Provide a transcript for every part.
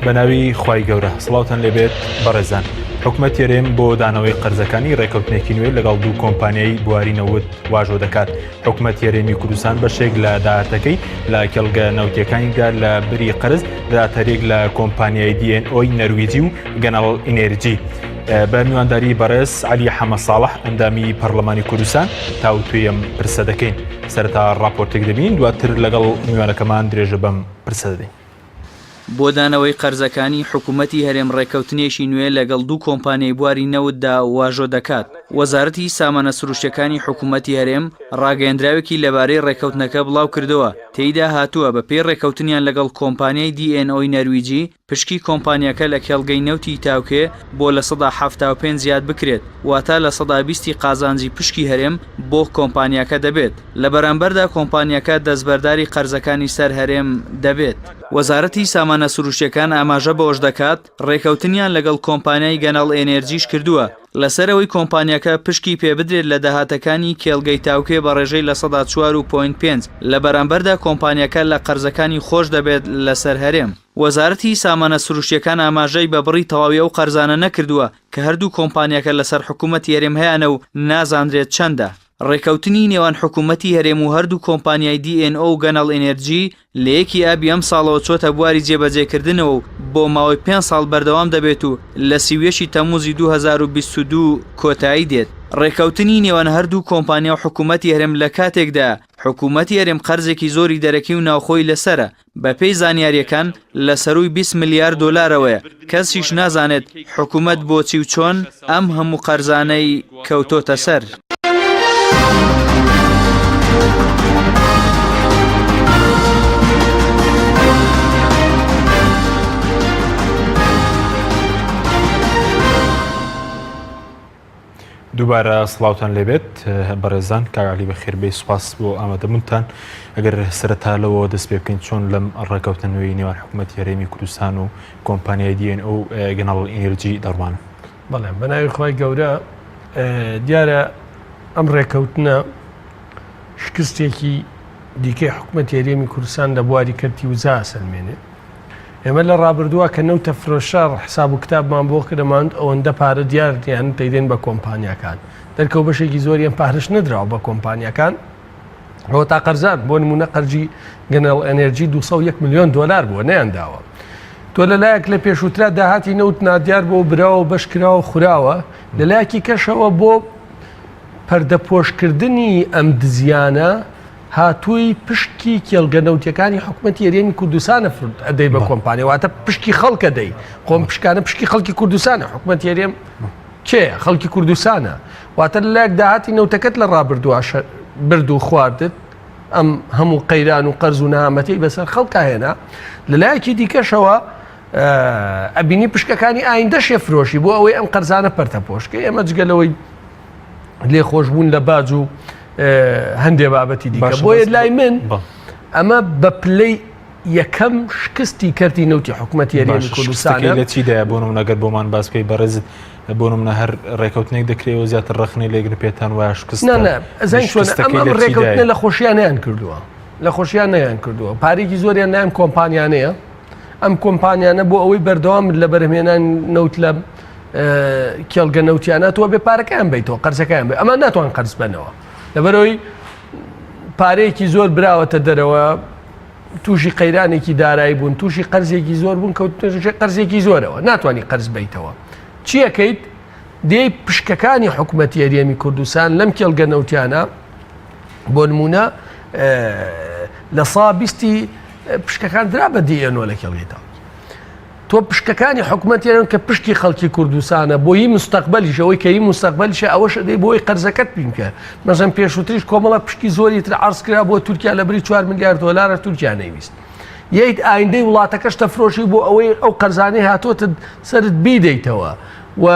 بەناوی خوای گەورە سڵاوتان لێبێت بەڕێزان حکومەت یارێم بۆ دانەوەی قەرزەکانی ڕێکەوتنێکی نوێ لەگەڵ دوو کۆمپانیای بواری نەوت واژۆ دەکات. حکومەت یارێمی کوردستان بەشێک لە داهاتەکەی لە کێڵگە نەوتیەکانیدا لە بری قەرز داتەرێک لە کۆمپانیای DNO نەرویجی و گەنەڵ ئینێرجی. بە میوانداری بەڕێز عەلی حەمە ساڵح ئەندامی پەرلەمانی کوردستان تاوتوێم پرسە دەکەین. سەرەتا ڕاپۆرتێک دەبین دواتر لەگەڵ میوانەکەمان درێژە بەم پرسە دەدەین. بۆ دانەوەی قەرزەکانی حکوومەتی هەرێم ڕێکەوتنێشی نوێ لەگەڵ دوو کۆمپانیای بواری نەوتدا واژۆ دەکات. وەزارەتی سامانە سروشتەکانی حکوومەتی هەرێم ڕاگەیەندراوێکی لەبارەی ڕێکەوتنەکە بڵاو کردەوە. تێیدا هاتووە بە پێی ڕێکەوتنیان لەگەڵ کۆمپانیای DNO نەرویجی پشکی کۆمپانیەکە لە کێڵگەی نەوتی تاوکێ بۆ لە 175 زیاد بکرێت، واتە لە 120 قازانجی پشکی هەرێم بۆ کۆمپانیەکە دەبێت. لە بەرامبەردا کۆمپانیەکە دەستبەرداری قەرزەکانی سەر هەرێم دەبێت. وەزارەتی سامانە سروشتیەکان ئاماژە بەوەش دەکات ڕێکەوتنیان لەگەڵ کۆمپانیای گەنەڵ ئێنێرجیش کردووە لەسەرەوەی کۆمپانیەکە پشکی پێ بدرێت لە داهاتەکانی کێڵگەی تاوکێ بە ڕێژەی لە 4.5 لە بەرامبەردا کۆمپانیەکە لە قەرزەکانی خۆش دەبێت لەسەر هەرێم. وەزارەتی سامانە سروشتیەکان ئاماژەی بە بڕی تەواوی ئەو قەرزانە نەکردووە کە هەردوو کۆمپانیەکە لەسەر حکوومەتی هەرێم هەیەنە و نازانرێت چەندە. ڕێکەوتنی نێوان حکوومەتی هەرێم و هەردوو کۆمپانیای DNO و گەنەڵ ئێنێرجی لە یەکی ئابی ئەم ساڵەوە چۆتە بواری جێبەجێکردنەوە و بۆ ماوەی 5 ساڵ بەردەوام دەبێت و لە 30 تەمموزی 2022 کۆتایی دێت. ڕێکەوتنی نێوان هەردوو کۆمپانیا و حکوومەتی هەرێم لە کاتێکدا حکوومەتی هەرێم قەرزێکی زۆری دەرەکی و ناوخۆی لەسرە بە پێی زانیاریەکان لە سەروی 20 میلیارد دۆلارەوەیە. کەسیش نازانێت حکوومەت بۆچی و چۆن ئەم هەموو قەرزانەی کەوتۆتە سەر. دووبارە سڵاوتان لێبێت بەڕێزان کاگالی بە خێربەی سوپاس بۆ ئامادەبوونتان. ئەگەر سەرەتا لەوە دەست پێ بکەین چۆن لەم ڕێکەوتنەوەی نێوان حکوومەتی هەرێمی کوردستان و کۆمپانیای DNO گەنەڵ ئێنێرجی دەڕوانن. بەڵێ بەناوی خۆی گەورە دیارە ئەم ڕێکەوتنە شکستێکی دیکەی حکوومەتی هەرێمی کوردستان لە بواری کەرتی وزا سەلمێنێ. ئێمە لە ڕابردووە کە نەوتە فرۆشە حساب و کتابمان بۆ کردەماند ئەوەندە پارە دیاریان تەیدێن بە کۆمپانیەکان دەرکەوت بەشێکی زۆریان پارەش نەدراوە بە کۆمپانیەکان ئەوە تا قەرزان بۆ نمونە قەرجی گەنەڵ ئەنێرجی 201 میلیۆن دۆلار بووە نەیانداوە. تۆ لەلایەک لە پێشووترا داهاتی نەوت نادیار بۆ براوە بەش کراوە خوراوە لەلایەکی کەشەوە بۆ پەردەپۆشکردنی ئەم دزیانە هاتووی پشکی کێڵگەنەوتیەکانی حکوومەتی هەرێمی کوردستانە ئەدەی بە کۆمپانیا واتە پشکی خەڵکە دەی خۆم پشکانە پشکی خەڵکی کوردستانە حکوومەتی هەرێم کێ خەڵکی کوردستانە واتە لەلایەک داهاتی نەوتەکەت لە ڕابردووە برد و خواردت ئەم هەموو قەیران و قەرز و نەهامەتی بەسەر خەڵکە هێنا لەلایەکی دیکەشەوە ئەبینی پشکەکانی ئایندەشێ فرۆشی بۆ ئەوەی ئەم قەرزانە پەرتەپۆشکە ئێمە جگەلەوەی لێخۆشبوون لە باج و هەندێ بابەتی دیکە بۆیە لای من ئەمە بە پلەی یەکەم شکستی کەرتی نەوتی حکوومەتی هەرێمی کوردستانە لە چیدایە بۆ نەگەر بۆمان باسکەی بەڕێزت بۆ نمونە هەر ڕێکەوتنێک دەکرێەوە زیاتر ڕخنەی لێگر پێتان وایە شکست ئەم ڕێکەوتنە لە خۆشییان نیان کردووە لە خۆشییان نیان کردووە پارێکی زۆریان نام کۆمپانیانەیە ئەم کۆمپانیانە بۆ ئەوەی بەردەوام لە بەرهمێنان نەوت لە کێڵگە نەوتیانەوە بێ پارەکەیان بیتەوە قەرزەکەیان بێ ئەمە ناتوان قەرز بنەوە لەبەرەوەی پارەیەکی زۆر براوەتە دەرەوە تووشی قەیرانێکی دارایی بوون تووشی قەرزێکی زۆر بوون کەوتژێ قەرزێکی زۆرەوە ناتوانانی قەرز بیتەوە چیەکەیت دێی پشکەکانی حکوومەتی هەرێمی کوردستان لەم کێڵگە نەوتیانە بۆ نمونە لە 120 پشکەکان درا بە DNO لە کێڵگەیتەوە تۆ پشکەکانی حکوومەتی هەرێم کە پشکی خەڵکی کوردستانە بۆی مستەقبەلیشەوەی کەی مستەقبەلیشە ئەوەش دەی بۆی قەرزەکەت بینکە مەژەم پێشووتریش کۆمەڵە پشکی زۆری تر عەرز کرا بۆ تورکیا لە بری 4 میلیارد دۆلارە تورکیا نەیویست یەیت ئایندەی وڵاتەکەش تەفرۆشی بۆ ئەوەی ئەو قەرزانەی هاتۆتە سەرت بیدەیتەوە و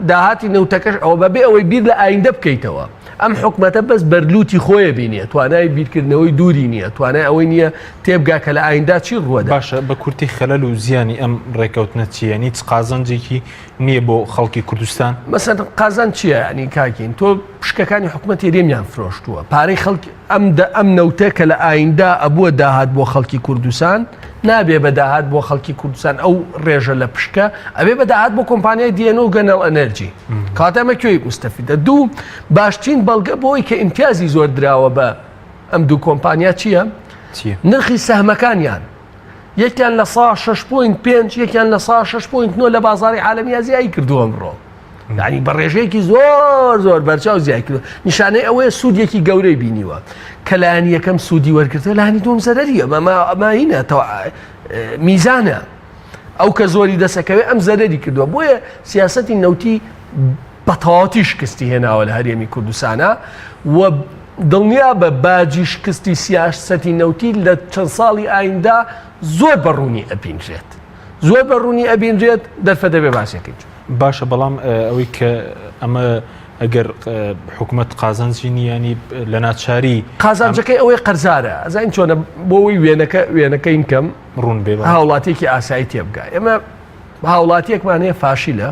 داهاتی نەوتەکەش ئەوە بەبێ ئەوەی بیر لە ئایندە بکەیتەوە ئەم حکومەتە بەس بەرلوتی خۆیە بینێت توانای بیرکردنەوەی دووری نییە توانای ئەوەی نییە تێبگا کە لە ئایندا چی ڕووەدا باشە بە کورتی خەلەل و زیانی ئەم ڕێکەوتنە چیە نیت قازانجێکی نییە بۆ خەڵکی کوردستان مەسەن قازان چییە ینی کاکین تۆ پشکەکانی حکومەتی هەرێمیان فرۆشتووە پارەی خەڵکی ئەم نەوتە کە لە ئایندا ئەبووە داهات بۆ خەڵکی کوردستان نابێ بەداهات بۆ خەڵکی کوردستان ئەو ڕێژە لە پشکە ئەبێ بەداهات بۆ کۆمپانیای دیێنە و گەنەڵ ئەنەرجی کاتەمە کوێی مستەفیدە دوو باشترین بەڵگە بۆی کە ئیمتیازی زۆر دراوە بە ئەم دوو کۆمپانیا چییە؟ نرخی سەهمەکانیان یەکیان لە 6.5 یەکیان لە 6.9 لە بازاری عالەمی زیایی کردووە ئەمڕۆ یعنی بە ڕێژەیەکی زۆر بەرچاو زیای کردو نیشانەی ئەوەیە سوودێکی گەورەی بینیوە کە لایەن یەکەم سوودی وەرگرتە لایەنی دووەم زەرەریە ئەمە میزانە ئەو کە زۆری دەسەکەوێت ئەم زەرەری کردووە بۆیە سیاسەتی نەوتی بەتەواتی شکستی هێناوە لە هەرێمی کوردستانە و دڵنیا بە باجی شکستی سیاسەتی نەوتی لە چەند ساڵی ئایندا زۆر بەڕوونی ئەبینرێت زۆر بەڕوونی ئەبینرێت دەرفە دەبێ باسێکی باشە بەڵام ئەوەی کە ئەمە ئەگەر حکوومەت قازانجی نیانی لە ناچاری قازانجەکەی ئەوەی قەرزارە ئەزین چۆنە بۆەوەی وێنەکەین کەم ڕوون بێ هاوڵاتێکی ئاسایی تێبگا ئێمە هاوڵاتیەکمان هەیە فاشیلە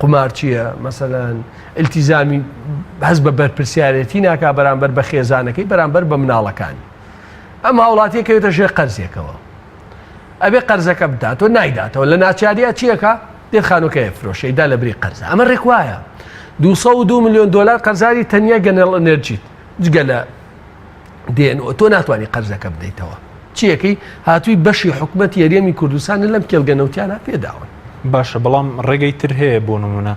قمارچیە مەسەلەن ئیلتیزامی هەست بە بەرپرسیارەتی ناکا بەرامبەر بە خێزانەکەی بەرامبەر بە مناڵەکانی ئەم هاوڵاتیەکەوێتە ژێر قەرزێکەوە ئەبێ قەرزەکە بداتەوە نایداتەوە لە ناچاریە چیەکە دێرخانۆکەیە فرۆشەیدا لە بری قەرزە ئەمە ڕێک وایە 202 میلیۆن دلار قەرزاری تەنیا گەنێڵ ئەنەرجیت جگە لە دێنەوە تۆ ناتوانانی قەرزەکە بدەیتەوە چیەکەی هاتووی بەشی حکوومەت یاریێمی کوردستانە لەم کێڵگەنەوتیانە پێداون باشە بەڵام ڕێگەی تر هەیە بۆ نمونە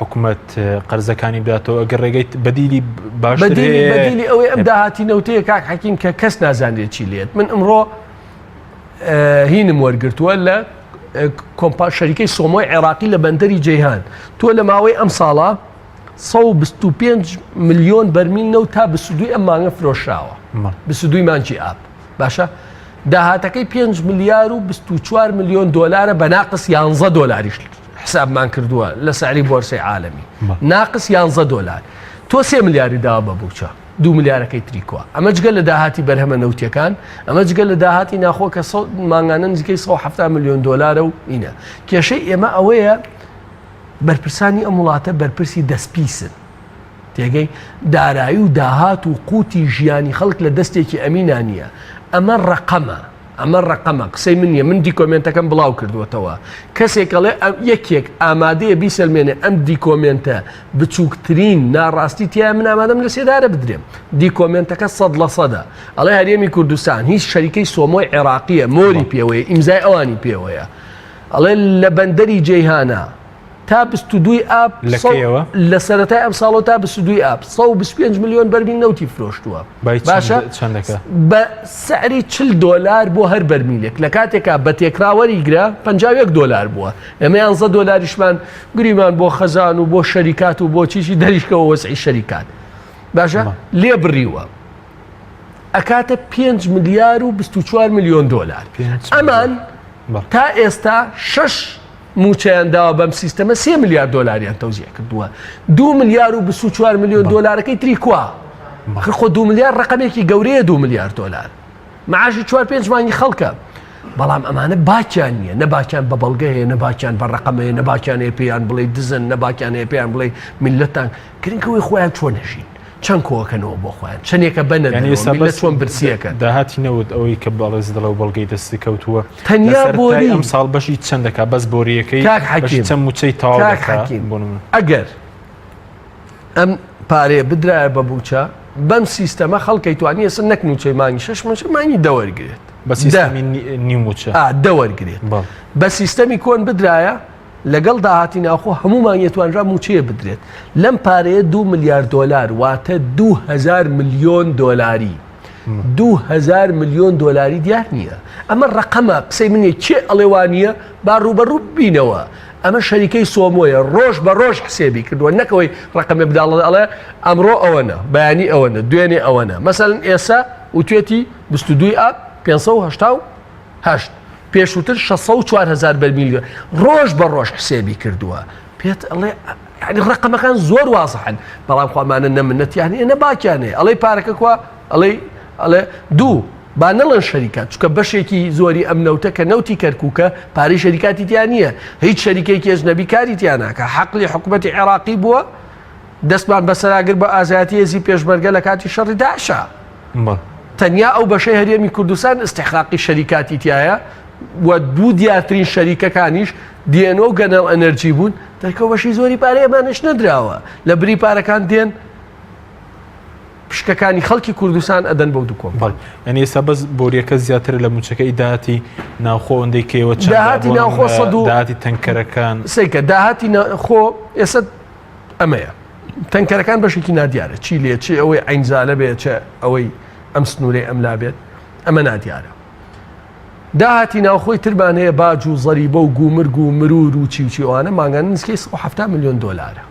حکوومەت قەرزەکانی بداتەوە ئەگەر ڕێگەی بەدیلی باش بەدیلی ئەوەی ئەم داهاتی نەوتەیە کاک حەکیم کە کەس نازانێت چی لێت من ئەمڕۆ هینم وەرگرتووە لە شەریکەی سۆمۆی عێراقی لە بەندەری جەیهان تۆ لە ماوەی ئەم ساڵە 125 میلیۆن بەرمیل نەوت تا بسودوی ئەم مانگە فرۆشراوە بسودوی مانجی ئاب باشە داهاتەکەی 5 میلیار و 24 میلیۆن دلارە بە ناقص 11 دلاریش حسابمان کردووە لە سعری بۆرسەی عالەمی ناقص 11 دلار تۆ 3 میلیاری داوە بە بووچە 2 میلیارەکەی تریکووە ئەمە جگە لە داهاتی بەرهەمە نەوتیەکان ئەمە جگە لە داهاتی ناخۆ کە مانگانە نزیکەی 170 میلیۆن دلارە و اینە کێشەی ئێمە ئەوەیە بەرپرسانی ئەم وڵاتە بەرپرسی دەستپیسن تێگەی دارایی و داهات و قوتی ژیانی خەڵک لە دەستێکی ئەمینە نییە ئەمە ڕقەمە قسەی من نیە من دیکۆمنتەکەم بڵاو کردووەتەوە کەسێکەڵێ یەکێک ئامادەیە بیسەلمێنێ ئەم دیکۆمنتە بچووکترین ناڕاستی تیا من ئامادەم لە سێدارە بدرێم دیکۆمنتەکە 100% ئەڵێ هەرێمی کوردستان هیچ شەریکەی سۆمۆی عێراقیە مۆری پێوەیە ئیمزای ئەوانی پێوەیە ئەڵێ لە بەندەری جەیهانە تا 22 ئاب لە سەرەتای ئەم ساڵۆ تا 22 ئاب 125 میلیۆن بەرمیل نەوتی فرۆشتووە باشە بە سعری 40 دلار بۆ هەر بەرمیلێک لە کاتێکا بە تێکراوەریگرا 51 دلار بووە ئێمە 11 دلاریشمان گریمان بۆ خەزان و بۆ شەریکات و بۆ چیشی دەریشکەوە وەسعی شەریکات باشە لێ بڕیوە ئەکاتە 5 میلیار و 24 میلیۆن دلار ئەمان تا ئێستا 6 موچەیان داوە بەم سیستەمە 3 میلیار دلاریان تەوزیع کردووە 2 میلیار و 24 میلیۆن دلارەکەی تریکوا خۆ 2 میلیار ڕقمێکی گەورەیە 2 میلیار دلار معاشی 4-5 مانگی خەڵکە بەڵام ئەمانە باکیان نییە نەباکیان بە بەڵگە هەیە نەباکیان بە ڕقەمەیە نەباکیان هەیە پێیان بڵێ دزن نەباکیان هەیە پێیان بڵێ میلەتان گرنگەوەی خۆیان چۆن نەژین چەند کۆکەنەوە بۆ خۆیان چەندێکە بەنە چۆن برسیەکەن داهاتی نەوت ئەوەی کە بەڵێز دڵە و بەڵگەی دەستی کەوتووە تەنیا بۆری ئەم ساڵ بەشی چەندەکە بەس بۆریەکەی چەند موچەی تاو ئەگەر ئەم پارێ بدرایە بە بووچە بەم سیستەمە خەڵکی توانی ئێستا نەک موچەی مانگی 6 موچە مانگی دەوەرگرێت بە سیستەمی نیموچە دەوەرگرێت بە سیستەمی کۆن بدرایە لەگەڵ داهاتی ناخۆ هەمومان یەتوانرا موچەیە بدرێت لەم پارەیە 2 میلیار دلار واتە 2000 میلیۆن دلاری 2000 میلیۆن دلاری دیار نییە ئەمە ڕقەمە قسەی منێ چێ ئەڵێوانیە با ڕوبەڕوو بینەوە ئەمە شەریکەی سۆمۆیە ڕۆژ بە ڕۆژ حسێبی کردووە نەکەوەی ڕقەمە بداڵە ئەڵێ ئەمڕۆ ئەوەنە بەیانی ئەوەنە دوێنێ ئەوەنە مەسەڵەن ئێستا وتوێتی 22 ئاب 588 پێشووتر 604,000 بەرمیل ڕۆژ بە ڕۆژ حسێبی کردووە پێت ئەڵێ يعني ڕقەمەکان زۆر وازحن بەڵام خۆمانە نەمنەتیان ئێنە باکیانێ ئەڵەی پارەکە کوا ئەڵێ دوو با نەڵەن شەریکات چکە بەشێکی زۆری ئەم نەوتە کە نەوتی کەرکووکە پارەی شەریکاتی تیان نییە هیچ شەریکێکی ئەجنەبی کاری تیان ناکە حەقلی حکوومەتی عێراقی بووە دەستمان بەسەراگر بە ئازادی هێزی پێشمەرگە لە کاتی شەڕی داعشە تەنیا ئەو بەشەی هەرێمی کوردستان استحقاقی شەریکاتی تایە و دوو دیارترین شەریکەکانیش دێنۆ و گەنەڵ ئەنەرجی بوون دەرکەوت بەشی زۆری پارەی ئەمانش نەدراوە لە بری پارەکان دێن پشکەکانی خەڵکی کوردستان ئەدەن بەو دوو کۆمپانی یعنی ئێستا بەس بۆریەکە زیاتر لە موچەکەی داهاتی ناوخۆ ئەوەندەی کەوە داهاتی ناوخۆ داهاتی تەنکەرەکان سیکە داهاتی ناوخۆ ئێستا ئەمەیە تەنکەرەکان بەشێکی نادیارە چی لێ چی ئەوەی عینزالە بێت چ ئەوەی ئەم سنوورەی ئەملا بێت ئەمە نادیارە داهاتی ناوخۆی ترمان هەیە باج و زەریبە و گومرگ و مرور و چیوچیوانە ماگەن نزیکەی 170 میلیۆن دۆلارە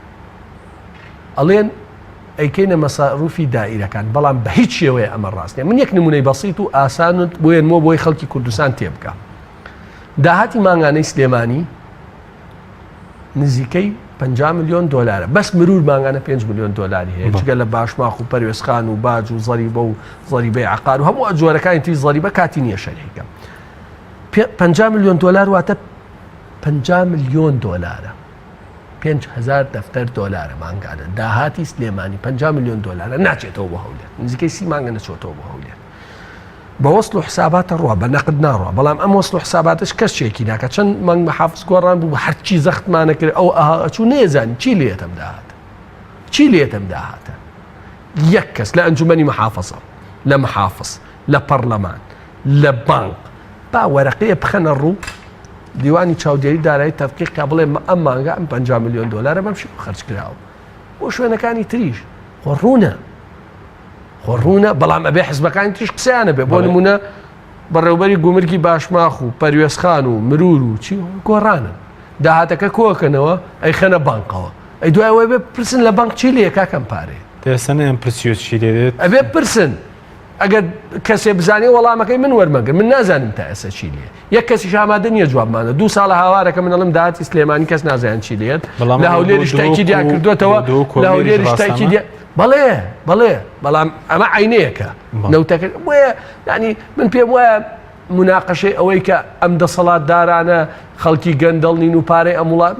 ئەڵێن ئەیکەینە مەساڕوفی دائیرەکان بەڵام بە هیچ شێوەیە ئەمە ڕاست نییە من یەک نمونەی بەسیط و ئاسانت بۆیەنمەوە بۆی خەڵکی کوردستان تێبکە داهاتی ماگانەی سلێمانی نزیکەی 50 میلیۆن دۆلارە بەس مرور ماگانە 5 میلیۆن دۆلاری هەیە جگە لە باشماخ و پەروێزخان و باج و زەریبە و زەریبەی عقار و هەموو جۆرەکانی تری زەریبە کاتی نییە شەریکە 50 میلیۆن دۆلار واتە 50 میلیۆن دۆلارە 5,000 دەفتەر دۆلارە مانگانە داهاتی سلێمانی 50 میلیۆن دۆلارە ناچێتەوە بە هەولێر نزیکەی 30 مانگە نەچۆتەوە بە هەولێر بە وەسڵ و حساباتە ڕوا بە نەقد ناڕوا بەڵام ئەم وەسڵ و حساباتش کەسێکی ناکە چەند مانگ محافظ گۆڕان بوو هەرچی زەختمانە کرد ئەو ئەچوو نێزانی چی لێتم داهاتە چی لێتم داهاتە یەک کەس لە ئەنجومەنی محافظە لە محافظ لە پەرلەمان لە بانک با وەرەقەیە بخەنە ڕوو دیوانی چاودێری دارایی تەفقیق بڵێ ئەم مانگە ئەم 50 میلیۆن دۆلارە بەم شێوە خەرج کراوە بۆ شوێنەکانی تریش خۆڕوونە بەڵام ئەبێ حزبەکانی تریش قسەیانە بێ بۆ نمونە بەڕێوبەری گومرگی باشماخ و پەروێزخان و مرور و چی گۆڕانن داهاتەکە کۆکەنەوە ئەی خەنە بانکەوە ئەی دوایەوەی بێ پرسن لە بانک چی لێ کاکەم پارێ دەسەنە ئەم پرسیۆ چی لێت ئەبێ پرسن ئەگەر کەسێ بزانێ وەڵامەکەی من وەرمەگەر من نازانم تا ئێستا چی لێ یەک کەسی ئامادە نییە جوابمانە 2 ساڵە هاوارەکە من ئەڵم داهاتی سلێمانی کەس نازانێت چی لێت لە هەولێر شتێکی دیان کردوێتەوە لە هەولێر شتێکی دی بەڵێ بەڵام ئەمە عینەیەکە نەوتەکە بۆیە ینی من پێم وایە مناقەشەی ئەوەی کە ئەم دەسەڵاتدارانە خەڵکی گەندەڵ نین و پارەی ئەم وڵات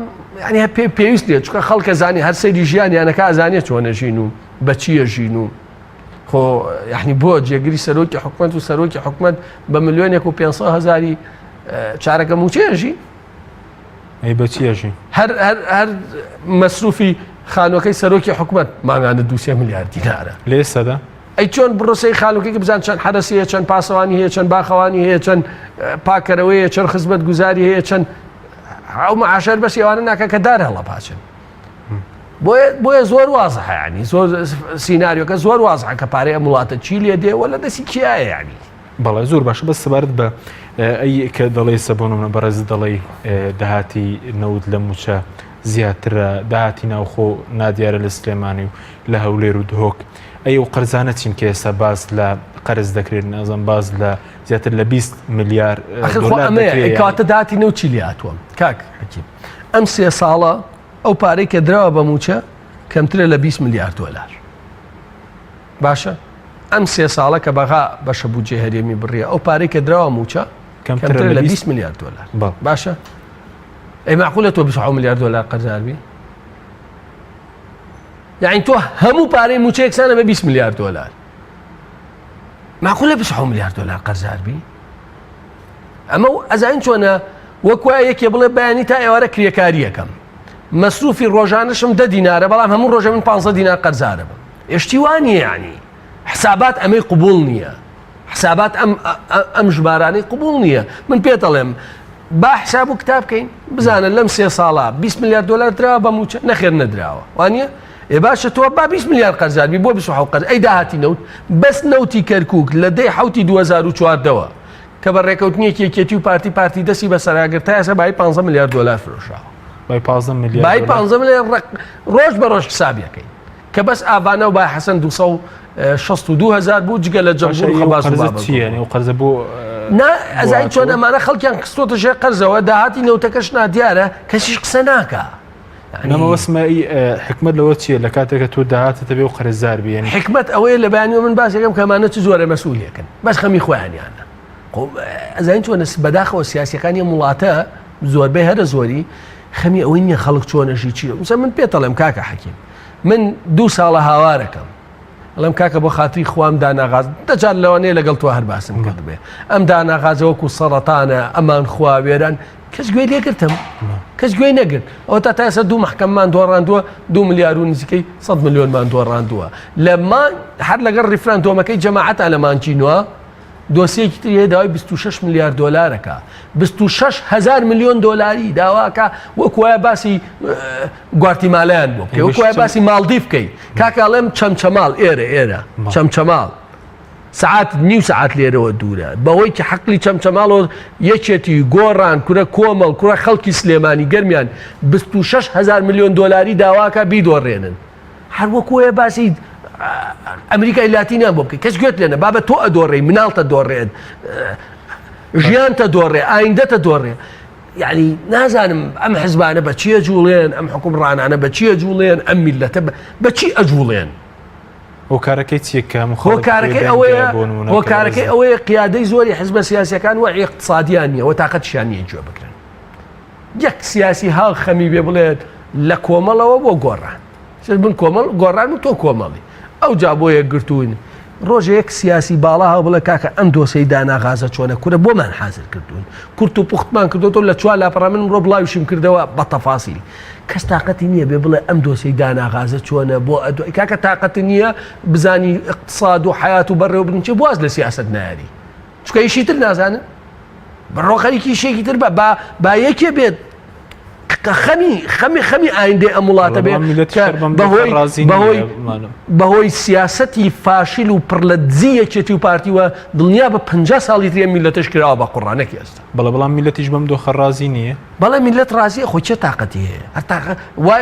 ینی پێویست لێت چکە خەڵکە زانی هەر سەیری ژیانیانەکە ئازانێت چۆنە ژین و بە چییە ژین و خۆ یعنی بۆ جێگری سەرۆکی حکومەت و سەرۆکی حکومەت بە 1,500,000 چارەکە موچێژی ئەی بەچیەژی هەر مەسروفی خانوەکەی سەرۆکی حکومەت ماگانە 2 میلیارد دینارە لێ سەدا ئەی چۆن بڕۆسەی خانووکێکی بزان چەند حرەسیە چەند پاسەوانی هەیە چەند باخەوانی هەیە چەند پاکەرەوەیە چەند خزمەت گوزاری هەیە چەند ئەو معاشەر بەس ئێوانە ناکە کە دار هەڵە پاچن بۆیە زۆر وازحە ینی زۆر سیناریۆکە زۆر وازحە کە پارەی ئەم وڵاتە چی لێ دێوە لە دەستی کیایە ینی بەڵێ زۆر باشە بەس سەبارەت بە ئەی کە دەڵێ سەبوونمە بەڕێز دەڵێ داهاتی نەوت لە موچە زیاترە داهاتی ناوخۆ نادیارە لە سلێمانی و لە هەولێر و دهۆک ئەی و قەرزانە چین کە ئێستا باز لە قەرز دەکرێت نازم باز لە زیاتر لە 20 میلیارد دۆلار کاتە داهاتی نەوت چی لێ هاتووە کاک حەکیم ئەم 3 ساڵە ئەو پارەی کە درراوە بە موچە کەمترە لە 20 میلیارد دۆلار باشە ئەم 3 ساڵە کە بەغا بەشە بوجێ هەرێمی بڕیە ئەو پارەی کە درراوە موچە کەمترە لە 20 میلیارد دۆلار باشە ئەی معقولە تۆ 20 میلیارد دۆلار قەرزاربی یعنی تۆ هەموو پارەی موچە یەکسانە بە 20 میلیارد دۆلار معقولە 20 میلیارد دۆلار قەرزاربی ئەمە ئەزانین چۆنە وەکوای یەکێ بڵێ بەیانی تا ئێوارە کرێکاری یەکەم مەسروفی ڕۆژانەشم 10 دینارە بەڵام هەموو ڕۆژە من 15 دینار قەرزارە بم ئێشتی وانە ینی حسابات ئەمەی قبول نییە حسابات ئەم ژمارانەی قبول نییە من پێ دەڵێم با حساب و کتاب بکەین بزانن لەم 3 ساڵە 20 میلیارد دۆلار درراوە بە موچە نەخێر نەدراوە وانە ئێ باشە تۆ با 20 میلیارد قەرزاربی بۆ 27 قەرز ئەی داهاتی نەوت بەس نەوتی کەرکووک لە دەی حوتی 2014ەوە کە بە ڕێکەوتنیەکی یەکێتی و پارتی دەستی بە سەراگر تا ئێستا بای 15 میلیارد دۆلار فرۆشراوە بای 15 میلیارد بای 15 میلیارد ڕۆژ بە ڕۆژ حسابیەکەین کە بەس ئاوانە و بای حەسەن 262,000 بوو جگە لە جەمهور خەباز و قەرزە بۆ ئەزای چۆن ئەمانە خەڵکیان کستۆتە ژێر قەرزەوە داهاتی نەوتەکەش نادیارە کەسیش قسە ناکە نەمەوەسمایی حکمت لەوە چییە لە کاتێکە تۆ داهاتە بێ و قەرزار بێنی حکمت ئەوەیە لە بەیانی من باسێکم کەمانە چ زۆرە مەسئولەکەن بەس خەمی خۆیانیانە ئەزانین چۆن بەداخەوە سیاسەکانی وڵاتە زۆربەی هەرە زۆری خەمی ئەوەی نییە خەڵک چۆنەژی چیە مثلا من پێتەڵێم کاکە حەکیم من 2 ساڵە هاوارەکەم ئەڵم کاکە بۆ خاتری خوام داناغاز دەجار لەوانەیە لەگەڵ تۆ هەر باسم کرد بێ ئەم داناغازە وەکو سەرەتانە ئەمان خواوێران کەس گوێ لێگرتم کەس گوێی نەگرت ئەو تا تاسە 2 محکەممان دۆڕاندووە 2 ملیار و نزیکەی 100 ملیۆنمان دۆڕاندووە لەمان هەر لەگەڵ ریفرانتۆمەکەی جەماعەتە لەمانچینوە دۆسیەکی تری داوای 26 ملیار دۆلارەکە 26,000 ملیۆن دۆلاری داواکە وەکوایە باسی گوارتیمالەیان بۆ بکەی وەکوایە باسی ماڵدیف بکەی کاکەڵێم چەمچەماڵ ئێرە چەمچەماڵ سعات نیو سعات لێرەوە دوورە بەوەی کە حەقلی چەمچەماڵەوە یەکێتی گۆڕان کورە کۆمەڵ کورە خەڵکی سلێمانی گەرمیان 26,000 ملیۆن دۆلاری داواکە بیدۆڕێنن هەر وەکوایە باسی ئەمریکای لاتینیان بۆ بکەیت کەس گوێت لێنە بابە تۆ ئەدۆڕێی مناڵتە دۆڕێن ژیانتە دۆڕێ ئایندەتە دۆڕێ یعنی نازانم ئەم حزبانە بە چیە جوڵێن ئەم حکومڕانانە بە چیە جوڵێن ئەم میلەتە بە چی ئەجوڵێن هۆکارەکەی چیەکە هۆکارەکەی ئەوەیە قیادەی زۆری حزبە سیاسیەکان وە اقتصادیان نیە وە تاقەتشیان نییە گوێ بکرن یەک سیاسی هاڵ خەمی بێ بڵێت لە کۆمەڵەوە بۆ گۆڕان بن کۆمەڵ گۆڕان و تۆ کۆمەڵی ئەو جا بۆ یەک گرتوون ڕۆژێک سیاسی باڵا هاو بڵێ کاکە ئەم دۆسەی داناغازە چۆنە کورە بۆمان حازر کردوون کورت و پوختمان کردوەوە لە چوار لاپەڕا من ڕۆ بڵاویشم کردەوە بە تەفاسیل کەس تااقەتی نییە بێ بڵێ ئەم دۆسەی داناغازە چۆنە بۆ ئەدو کاکە تااقەت نییە بزانی اقتصاد و حیات و بەڕێوە بنچێ بواز لە سیاست ناری چکە ئیشی تر نازانن بەڕۆخەریکی شێکی تر با یەکێ بێت خەمی ئایندەی ئەم وڵاتە بێ بەهۆی سیاسەتی فاشیل و پڕ لە دزیەکێتی و پارتیوە دڵنیا بە 50 ساڵی ترێ میلەتش کراوە بە قوڕانێکی ئێستا بەڵام میلەتیش بەم دۆخە ڕازی نییە بەڵام میلەت ڕازیە خۆ چێ تااقەتی هەیە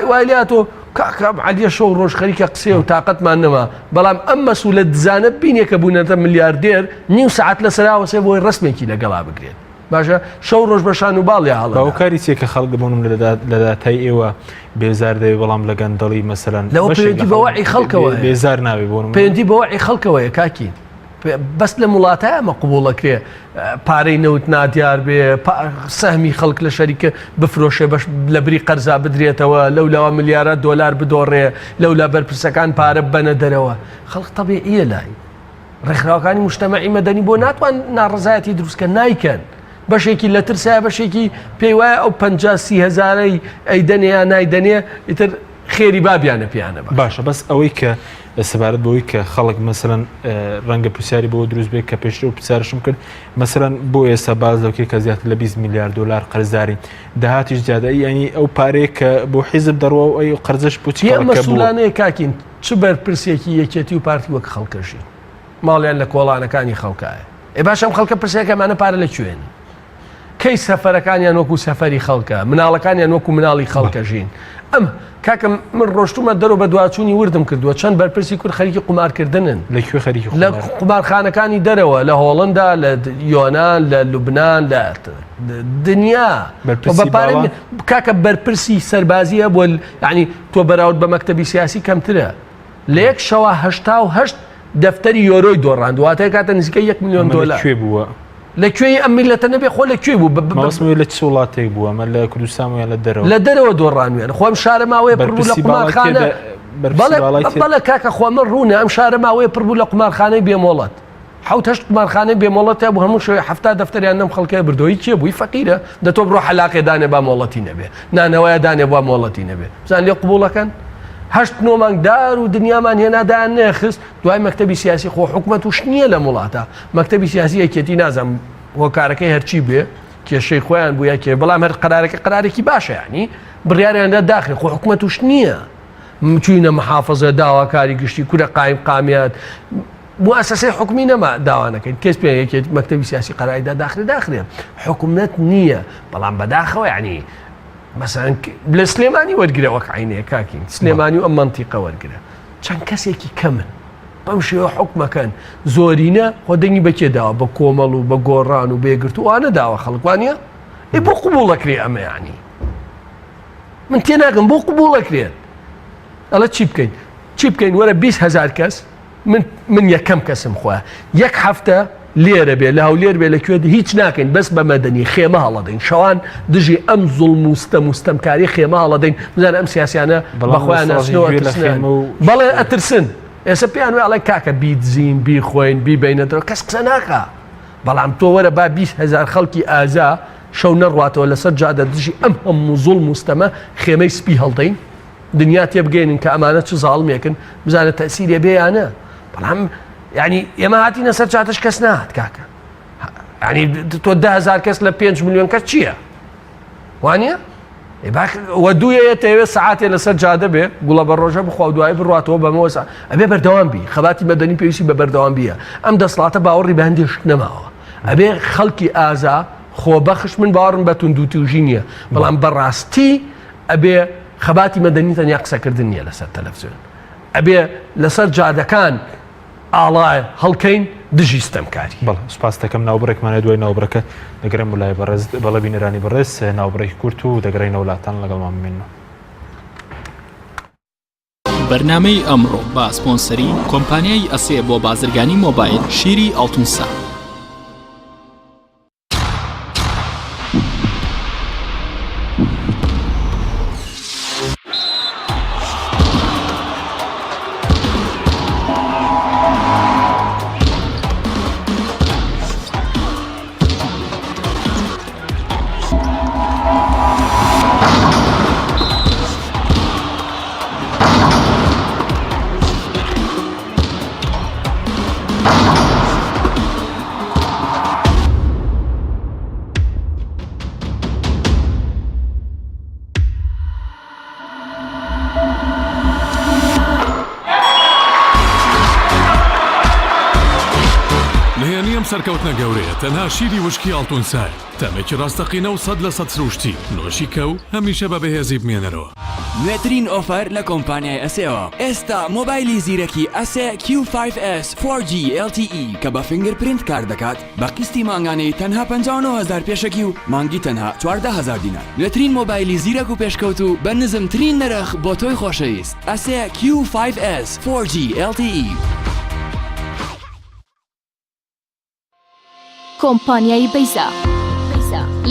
وای لێ تۆ کاکەم عەلیە شەو ڕۆژ خەریکە قسێ و تااقەتمان نەما بەڵام ئەم مەسوولە دزانە بینێ کە بوونەتە ملیاردێر نیو سەعات لەسەراوە سێ بۆی ڕسمێکی لەگەڵا بگرێت باشە شەو ڕۆژ بەشان و باڵی هەڵە باوکاری چێکە خەڵک بوونم لە داتای ئێوە بێزار دەوێ بەڵام لە گەندەڵی مەسەلەن لەوە پەیوەندی بەوەعی خەڵکەوە بێزار ناوێ بۆن پەیوەندی بەوەعی خەڵکەوەیە کاکی بەس لە وڵاتە ئەمە قبوڵەکرێ پارەی نەوت نادیار بێ سەهمی خەڵک لە شەریکە بفرۆشێ بەش لە بری قەرزا بدرێتەوە لەولاوە ملیارە دۆلار بدۆڕێ لەولا بەرپرسەکان پارە بەنە دەرەوە خەڵک تەبیعیە لای ڕێکخراوەکانی مجتەمەعی مەدەنی بۆ ناتوان ناڕزایەتی دروستکە نایکەن بەشێکی لە ترسایە بەشێکی پێی وایە ئەو 50,000 ئەیدەنێ نایدەنێ ئیتر خێری بابیانە پیانە باشە بەس ئەوەی کە سەبارەت بەوەی کە خەڵک مەسەلەن ڕەنگە پرسیاری بۆ دروست بێت کە پێشتر و پرسیارشم کرد مەسەلەن بۆ ئێستا باز دەکەی کە زیاتر لە 20 میلیارد دۆلار قەرزدارین داهاتیش جادایی ینی ئەو پارەیە کە بۆ حیزب دەڕوە و ئەی قەرزش بچی مەسوولانەیە کاکین چ بەرپرسێکی یەکێتی و پارتی وەک خەڵکەژی ماڵیان لە کۆڵانەکانی خەڵکایە ئێ باشەم خەڵکە پرسەکەمانە پارە لەکوێن کەی سەفەرەکانیان وەکو سەفەری خەڵکە مناڵەکانیان وەکو مناڵی خەڵکەژین ئەم کاکە من ڕۆشتومە دەرەوە بە دوواچوونی وردم کردووە چەند بەرپرسی کورد خەریکی قومارکردنن لەکوێ خەریکی لە قومارخانەکانی دەرەوە لە هۆڵندا لە یۆناان لە لوبناان لە دنیا کاکە بەرپرسی سەربازیە بۆ ینی تۆ بەراورد بە مەکتەبی سیاسی کەمترە لە یەک شەوە 88 دەفتەری یۆرۆی دۆڕاند واتەیە کاتە نزیکە 1 میلیۆن دۆلار کوێ بووە لەکوێی ئەم میلەتە نەبێ خۆ لەکوێ بوو لە چ وڵاتێک بووە ئەمە لە کوردستان ویان لە دەرەوە دۆڕانوێن خۆم شارە ماوەیە پڕبوو لە قومارخانە بەڵێ کاکە خۆمە ڕوونە ئەم شارە ماوەیە پڕبوو لە قومارخانەی بێمۆڵەت 7 قومارخانەی بێمۆڵەت هەیە بوو هەموو شوێ 70 دەفتەریان نەم خەڵکای بردەوەی چیە بووی فەقیرە دەتۆ بڕۆ حەلاقێ دانێ با مۆڵەتی نەبێ نانەوەیە دانێ با مۆڵەتی نەبێ بزان لێ قبوڵەکەن 8 مانگدار و دنیامان هێنادایان نەخست دوای مەکتەبی سیاسی خۆ حکومەت وش نییە لە وڵاتە مەکتەبی سیاسی یەکێتی نازانم هۆکارەکەی هەرچی بێ کێشەی خۆیان بووە کێ بەڵام هەر قەرارێکی باشە ینی بڕیاریاندا داخل خۆ حکومەت وش نییە چوینە محافظە داواکاری گشتی کورە قایم قامیات مؤسسەی حکومی نەما داوانەکەین کەس پێ یەکێتی مەکتەبی سیاسی قەرایدا داخلێ حکومەت نییە بەڵام بەداخەوە ینی مثلا لە سلێمانی وەرگرە وەک عینەیە کاکین سلێمانی و ئەم مەنتیقە وەرگرە چەند کەسێکی کەمن بەم شێوە حکومەکەن زۆرینە خۆدەنگی بەکێ داوە بە کۆمەڵ و بە گۆڕان و بێگرت و وانە داوە خەڵکوانیە بۆ قبوڵەکرێ ئەمە ینی من تێناگەم بۆ قبوڵەکرێت ئەڵە چی بکەین وەرە 20,000 کەس من یەکەم کەسم خۆە یەک هەفتە لێرە بێ لە هەولێر بێ لەکوێ هیچ ناکەین بەس بە مەدەنی خێمە هەڵەدەین شەوان دژی ئەم زوڵم و مستەمکاری خێمە هەڵەدەین بزانە ئەم سیاسیانە بەخۆیان ناسنەوە بەڵێ ئەترسن ئێستا پێیان وێ ئەڵێ کاکە بیدزین بیخۆین بیبینەتەوە کەس قسە ناکە بەڵام تۆ وەرە با 20,000 خەڵکی ئازا شەو نەڕواتەوە لەسەر جادە دژی ئەم هەموو زوڵم مستەمە خێمەی سپی هەڵدەین دنیا تێبگەینن کە ئەمانە چ زاڵمێکن بزانە تەسیرێ بێیانە بەڵام ینی ئێمە هاتیینە سەر چاتش کەس نهات کاکە ینی تۆ 10,000 کەس لە 5 ملیۆن کەس چییە؟ وانە؟ وە دوویە تەوێت سعاتێ لەسەر جادە بێ گوڵە بە ڕۆژە بخوا دوایی بڕاتەوە بەمەوە ئەبێ بەردەوام بی خەباتی مەدەنی پێویستی بە بەردەوام بیە ئەم دەسڵاتە باوەڕی بە هەندێشت نەماوە ئەبێ خەڵکی ئازا خۆبەخش من باوەڕم بە توندوتیژی نییە بەڵام بەڕاستی ئەبێ خەباتی مەدەنی تەنیا قسەکردن نییە لەسەر تەلەڤیزیۆن ئەبێ لەسەر جادەکان ئاڵایە هەڵکەین دژی ستەمکاری بەڵێ سوپاس دەکەم ناوبڕێکمانە دوای ناوبڕەکە دەگەڕێم بۆ لای بەڕێز بەڵە بینەرانی بەڕێز ناوبڕێکی کورت و دەگەڕێنەوە وڵاتان لەگەڵمان بمێنەوە بەرنامەی ئەمڕۆ با سپۆنسەری کۆمپانیای ئەسێ بۆ بازرگانی مۆبایل شیری ئەڵتونسا سەرکەوتنە گەورەیە تەنها شیری وشکی ئەڵتونسای تەمێکی ڕاستەقینە و 100% سروشتی نۆشی کە و هەمیشە بە بەهێزی بمێنەرەوە نوێترین ئۆفەر لە کۆمپانیای ئەسێەوە ئێستا مۆبایلی زیرەکی ئەسێ Q5S 4G LTE کە بە فینگرپرینت کار دەکات بە قستی مانگانەی تەنها 59,000 پێشەکی و مانگی تەنها 14,000 دینار نوێترین مۆبایلی زیرەک و پێشکەوت و بە نزمترین نرخ بۆ تۆی خۆشەویست ئەسێ Q5S 4G LTE کۆمپانیای بەیزا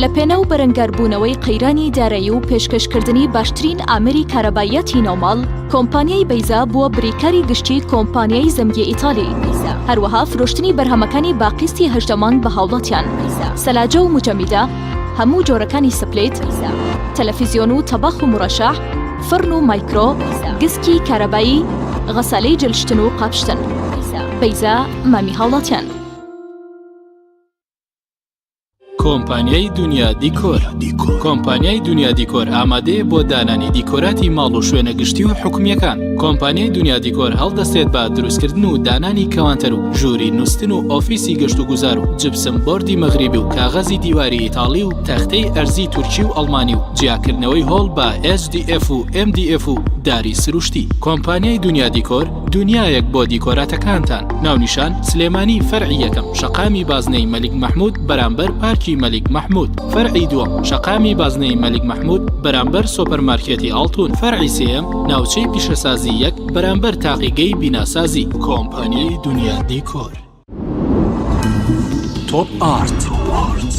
لە پێنە و بەرەنگاربوونەوەی قەیرانی دارایی و پێشکەشکردنی باشترین ئامری کارەبایەتی نۆماڵ کۆمپانیای بەیزا بووە بریکاری گشتی کۆمپانیای زەمگی ئیتالی هەروەها فرۆشتنی بەرهەمەکانی باقیستی هەژدەمان بە هاوڵاتیان سەلاجە و مجەمیدە هەموو جۆرەکانی سپلێت تەلەڤیزیۆن و تەباخ و مڕەشەح فرن و مایکرۆ گسکی کارەبایی غەسالەی جلشتن و قاپشتن بەیزا مامی هاوڵاتیان کۆمپانیای دنیا دیکۆر کۆمپانیای دنیا دیکۆر ئامادەیە بۆ دانانی دیکۆراتی ماڵ و شوێنە گشتی و حکومیەکان کۆمپانیای دنیا دیکۆر هەڵدەستێت بە دروستکردن و دانانی کەوانتەر و ژووری نووسن و ئۆفیسی گەشت و گوزار و جبسم بۆردی مەغریبی و کاغەزی دیواری ئیتاڵی و تەختەی ئەرزی تورکی و ئەڵمانی و جیاکردنەوەی هۆڵ بە SDF و MDF و داری سروشتی کۆمپانیای دنیا دیکۆر دنیایەک بۆ دیکۆراتەکانتان ناونیشان سلێمانی فەرعی یەکەم شەقامی بازنەی مەلیک مەحموود بەرامبەر پارکی مەلیک مەحموود فەرعی دووەم شەقامی بازنەی مەلیک مەحموود بەرامبەر سۆپەرمارکێتی ئاڵتون فەرعی سێیەم ناوچەی پیشەسازی یەک بەرامبەر تاقیگەی بیناسازی کۆمپانیای دنیا دیکۆر تۆپ ئارت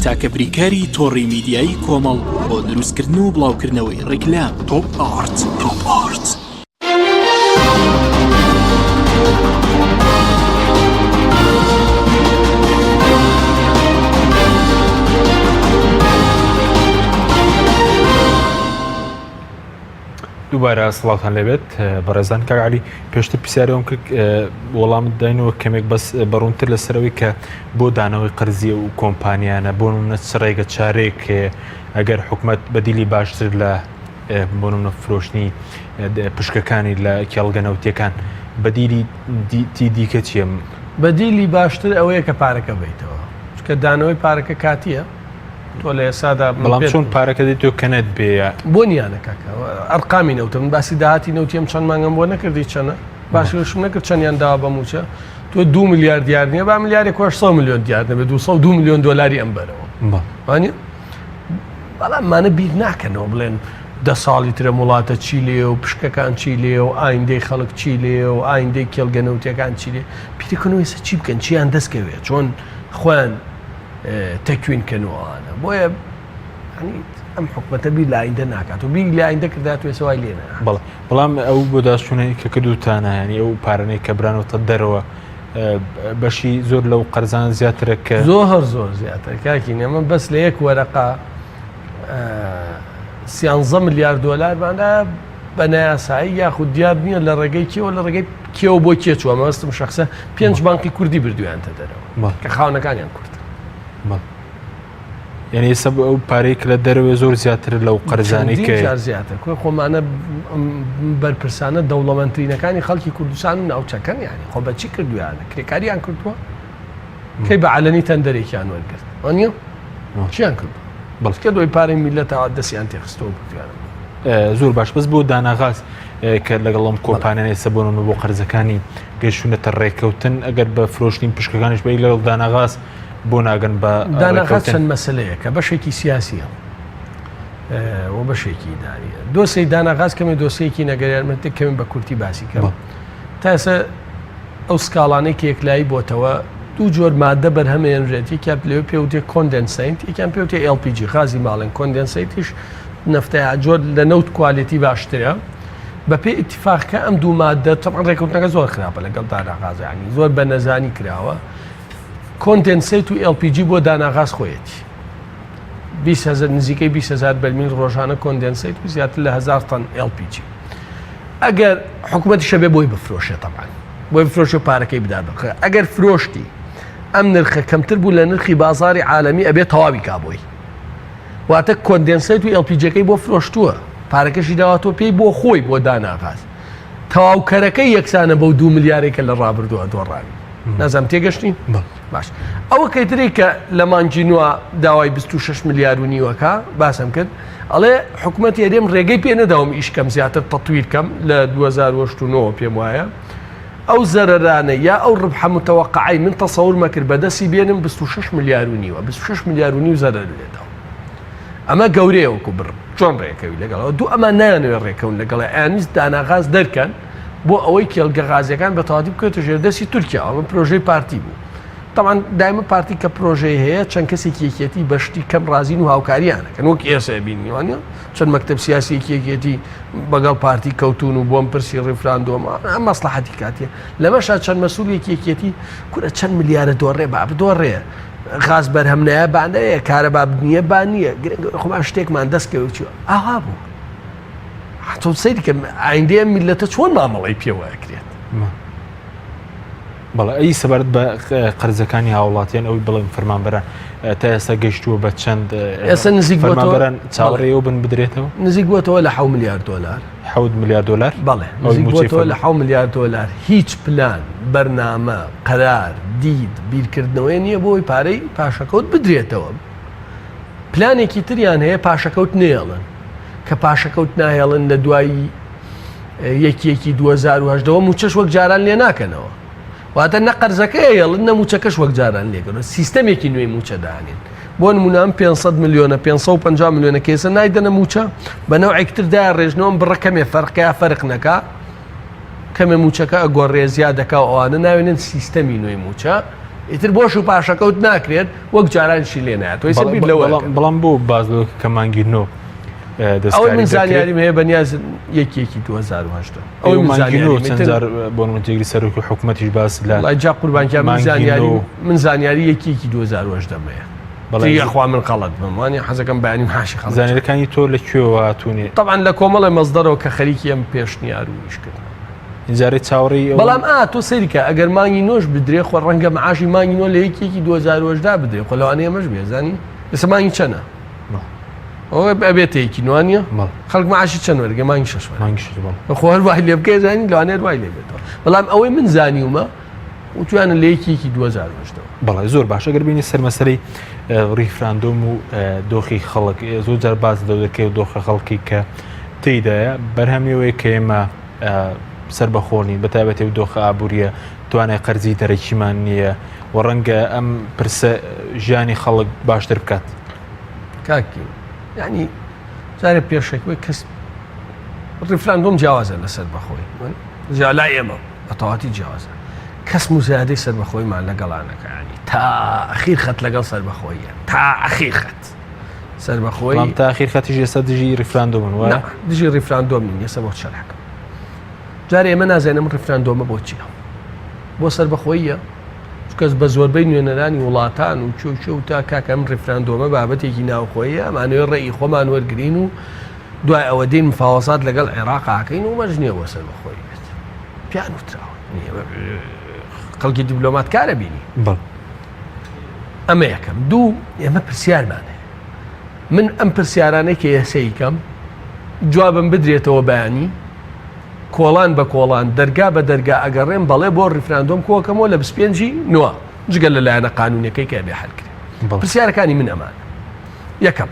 تاکە بریکاری تۆڕی میدیایی کۆمەڵ بۆ دروستکردن و بڵاوکردنەوەی ڕیکلام تۆپ ئارت دووبارە سڵاوتان لەبێت بەڕێزان کاگعلی پێشتر پرسیارەوەم کرد وەڵامت داینەوە کەمێک بەس بەڕوونتر لەسەرەوەی کە بۆ دانەوەی قەرزیە و کۆمپانیانە بۆ نمونە ڕێگە چارێک ئەگەر حکوومەت بەدیلی باشتر لە بۆ نمونە فرۆشتنی پشکەکانی لە کێڵگە نەوتیەکان بەدیلی دیکە چیە؟ بەدیلی باشتر ئەوەیە کە پارەکە بیتەوە چکە دانەوەی پارەکە کاتیە تۆ لە ئێسادا بەڵام چۆن پارەکە دێت تۆ کەنت بێ بۆ نیانە کاکە ئەرقامی نەوتە من باسی داهاتی نەوتیم چەند مانگەم بۆ نەکردی چەنە باششم نەکرد چەندیان داوا بە موچە تۆ 2 میلیارد دیار نییە با میلیارد 600 میلیۆن دیار نەبێت 202 میلیۆن دلاری ئەم بەرەوە وانە بەڵام مانە بیر ناکەنەوە بڵێن 10 ساڵی ترە وڵاتە چی لێ و پشکەکان چی لێ و ئایندەی خەڵک چی لێ و ئایندەی کێڵگەنەوتیەکان چی لێ پیرکردنەوەی چی بکەن چیان دەستکەوێت چۆن خۆیان تەکوینکەنەوەوانە بۆیە ئەم حکومەتە بیر لە ئایندە ناکات و بیر لە ئایندە کرداتوێ سەوای لێنە بەڵام ئەو بۆ داچوونەی کە کردوتانە ینی ئەو پارانەی کە برانەوەتە دەرەوە بەشی زۆر لەو قەرزان زیاترە کە زۆر زیاتر کاکی ئەمە بەس لە یەک وەرەقا 13 ملیار دۆلارمانە بە نایاسایی یاخود دیار نییە لە ڕێگەی کێوە لە ڕێگەی کێوە بۆ کێچوە مەوەستم شخصە 5 بانکی کوردی بردویانتە دەرەوە کە خاونەکانیان کورد یعنی ئێستا ئەو پارەی کە لە دەرەوە زۆر زیاتر لەو قەرزانەی کە زیاتر خۆمانە بەرپرسانە دەوڵەمەندترینەکانی خەڵکی کوردستان و ناوچەکەن یانی خۆ بەچی کردویانە کرێکاریان کردووە کەی بە عەلەنی تەندەرێکیان وەرگرت وانە چیان کردو بەڵکە دوای پارەی میلەتەوە دەستیان تێخستەوە بردویانە زۆر باش بەس بۆ داناغاز کە لەگەڵم کۆمپانیان ئێستا بۆنەوە بۆ قەرزەکانی گەیشتونەتە ڕێککەوتن ئەگەر بە فرۆشتین پشکەکانیش بە لەگەڵ داناغاز بۆ ناگەن بە داناغاز چەند مەسەلەیە کە بەشێکی سیاسیە و بەشێکی ئیداریە دۆسەی داناغاز کەمێ دۆسەیەکی نەگەریارمەتێک کەمێ بە کورتی باسی کەم تا ئێستا ئەو سکاڵانەی کە یەکلایی بۆتەوە دوو جۆر مادە بەرهەمێنرێت یەکیان لەوێ پێوتێ کۆندەنسەیت یەکیان پێوتێ LPG غازی ماڵن کۆندەنسەیتیش نەفتەیە جۆر لە نەوت کوالیتی باشترە بەپێ ئیتیفاقکە ئەم دوو مادە تەبعاً ڕێکەوتنەکە زۆر خراپە لەگەڵ داناغاز ینی زۆر بە نەزانی کراوە کۆندەنسەیت و LPG بۆ داناغاز خۆیەتی 20,000 نزیکەی 20,000 بەرمیل ڕۆژانە کۆندەنسەیت و زیاتر لە 1000 تەن LPG ئەگەر حکوومەتی شەبێ بۆی بفرۆشێت تەبعاً بۆی بفرۆشە و پارەکەی بدات بخە ئەگەر فرۆشتی ئەم نرخە کەمتر بوو لە نرخی بازاری عالەمی ئەبێت تەواوی کابۆی واتە کۆندەنسەیت و LPGەکەی بۆ فرۆشتووە پارەکەشی داواتۆ پێی بۆ خۆی بۆ داناغاز تەواوکەرەکەی یەکسانە بەو 2 ملیارێکە لە ڕابردووە دۆڕاوی نازام تێگەشتین باش ئەوە کەیتری کە لە مانگی نووە داوای 26 ملیار و نیوەکە باسم کرد ئەڵێ حکوومەتی هەرێم ڕێگەی پێ نەداوم ئیشکەم زیاتر تەطویر کەم لە 2009 پێم وایە ئەو زەرەرانە یا ئەو ڕبحە متەوەقعی من تەسەور مەکرد بەدەستی بێنم 26 ملیار و نیوە 26 ملیار و نیو زەرەر لێداوە ئەمە گەورەیە وەکو بڕ چۆن ڕێکەوی لەگەڵەوە دوو ئەمە نایانوێت ڕێکەون لەگەڵە ئەنیست داناغاز دەرکەن بۆ ئەوەی کێڵگە غازیەکان بە تەواوی بکرێتە ژێردەستی تورکیا ئەمە پرۆژەی پارتی بوو تەمان دایمە پارتی کە پرۆژەی هەیە چەند کەسێکی یەکێتی بەشتی کەم ڕازین و هاوکاریانەکەن وەک ئێستا بینیوانە چەند مەکتەب سیاسیەکی یەکێتی بەگەڵ پارتی کەوتون و بۆم پرسی ڕیفراندۆمە ئەم مەسلحەتی کاتێ لەمەشا چەند مەسوولێکی یەکێتی کورە چەند ملیارە دۆڕێ با بدۆڕێ غاز بەرهەمنایە بانەیە کارەبا بنیە با نییە خۆمان شتێکمان دەستکەوت چوە ئاوا بوو تۆ سەیری کە ئایندەیە میلەتە چۆن مامەڵی پێوەکرێت بەڵێ ئەی سەبارەت بە قەرزەکانی هاوڵاتیان ئەوی بڵێن فەرمانبەران تا ئێستا گەیشتووە بە چەند ئێستا نزیک فەرمانبەران چاوەڕێەوە بن بدرێتەوە نزیک بووەوە لە 7 ملیار دۆلار 7 ملیار دۆلار بەڵێ نزیک بووەوە لە 7 ملیار دۆلار هیچ پلان بەرنامە قەرار دید بیرکردنەوەی نییە بۆی پارەی پاشەکەوت بدرێتەوە پلانێکی تریان هەیە پاشەکەوت نێڵن کە پاشەکەوت ناهێڵن لە دوایی یەکیەکی 2010 موچەش وەک جاران لێ ناکەنەوە واتە نە قەرزەکە هێڵن نە موچەکەش وەک جاران لێگەڕێت سیستەمێکی نوێی موچە دانێن بۆ نمونە 500 میلیۆنە 550 میلیۆنە کێسە نایدەنە موچە بە نەوعێکتردا ڕێژنەوەم بڕە کەمێ فەرقیا فەرق نەکا کەمێ موچەکە ئەگۆڕێ زیادەکە و ئەوانە ناوێنن سیستەمی نوێی موچە ئیتر بۆش و پاشەکەوت ناکرێت وەک جارانشی لێ نایێت بەڵام بۆ باز کە مانگی نۆ ئەوەی من زانیاریم هەیە بەنیاز یەکێکی 2010 ئەوەی مانگیەنجار بۆ منتێگری سەرۆکی حکوومەتیش باس لە جا قوربانکە من زانیاری یەکێکی 2010 مەیە خوا من قەڵەت بموانێ حەزەکەم بەیانی ماشی خەڵ زانیەکانی تۆ لە کوێوە هاتوونێ طبعاً لە کۆمەڵی مەزدەرەوە کە خەریکی ئەم پێشنیار و ئیشکرد اینجارێ چاوەڕی بەڵام تۆ سەریکە ئەگەر مانگی نۆش بدرێ خۆ ڕەنگە معاشی مانگی نۆ لە یەکێکی 2010 بدرێ خۆ لەوانەیە مەش بێزانی ئێستا مانگی چەنە ئەوە ئەبێتە یەکی نوانە خەڵک معاشی چەند وەرگە مانگی 6 خۆ هەر وای لێ بکەی زانی لەوانەیە وای لێ بێتەوە بەڵام ئەوەی من زانیومە وتوانە لە یەکێکی 2010 بەڵێ زۆر باشە گەر بینی سەر مەسەلەی ڕیفراندۆم و دۆخی خەڵک زۆر جار باز دەکەی و دۆخە خەڵکی کە تێیدایە بەرهەمیەوەی کە ئێمە سەر بەخۆنی بەتابەتی و دۆخە ئابوووریە توانای قەرزی دەرەکیمان نییە و ڕەنگە ئەم پرسە ژیانی خەڵک باشتر بکات کاکی یعنی جارە پێشێکوەی کەس ڕیفراندۆم جیاوازە لەسەر بەخۆی جا لا ئێمە بەتەواتی جیاوازە کەس مزادەی سەر بەخۆیمان لەگەڵانەکەیانی تا ئەخیر خەت لەگەڵ سەر بەخۆیە تا ئەخیر خەت سەر بەخۆی تا ئەخیر خەتیش ئێستا دژی ڕیفراندۆمن وایە دژی ڕیفراندۆم نین ئێستا بۆ شەرحەکەم جارێ ئێمە نازانم ڕیفراندۆمە بۆ چییە بۆ سەر بەخۆیە کەس بە زۆربەی نوێنەرانی وڵاتان و چۆ و تا کاکەم ڕیفراندۆمە بابەتێکی ناوخۆیە ئەمانوێ ڕێی خۆمان وەرگین و دوای ئەوە دین مفاوەسات لەگەڵ عێراقاکەین و مەژنیە بۆ سەر بەخۆی بێت پیان وتراوە خەڵکی دیبلۆماتکارە بینی ئەمە یەکەم دوو ئێمە پرسیارمانێ من ئەم پرسیارانەی کە ئێسەیکەم جوابم بدرێتەوە بەیانی کۆڵان بە کۆڵان دەرگا بە دەرگا ئەگەڕێم بەڵێ بۆ ڕیفراندۆم کۆکەمەوە لە 25 نوە جگەل لەلایەنە قانونیەکەی کە بێ حەلکرێ پرسیارەکانی من ئەمان یەکەم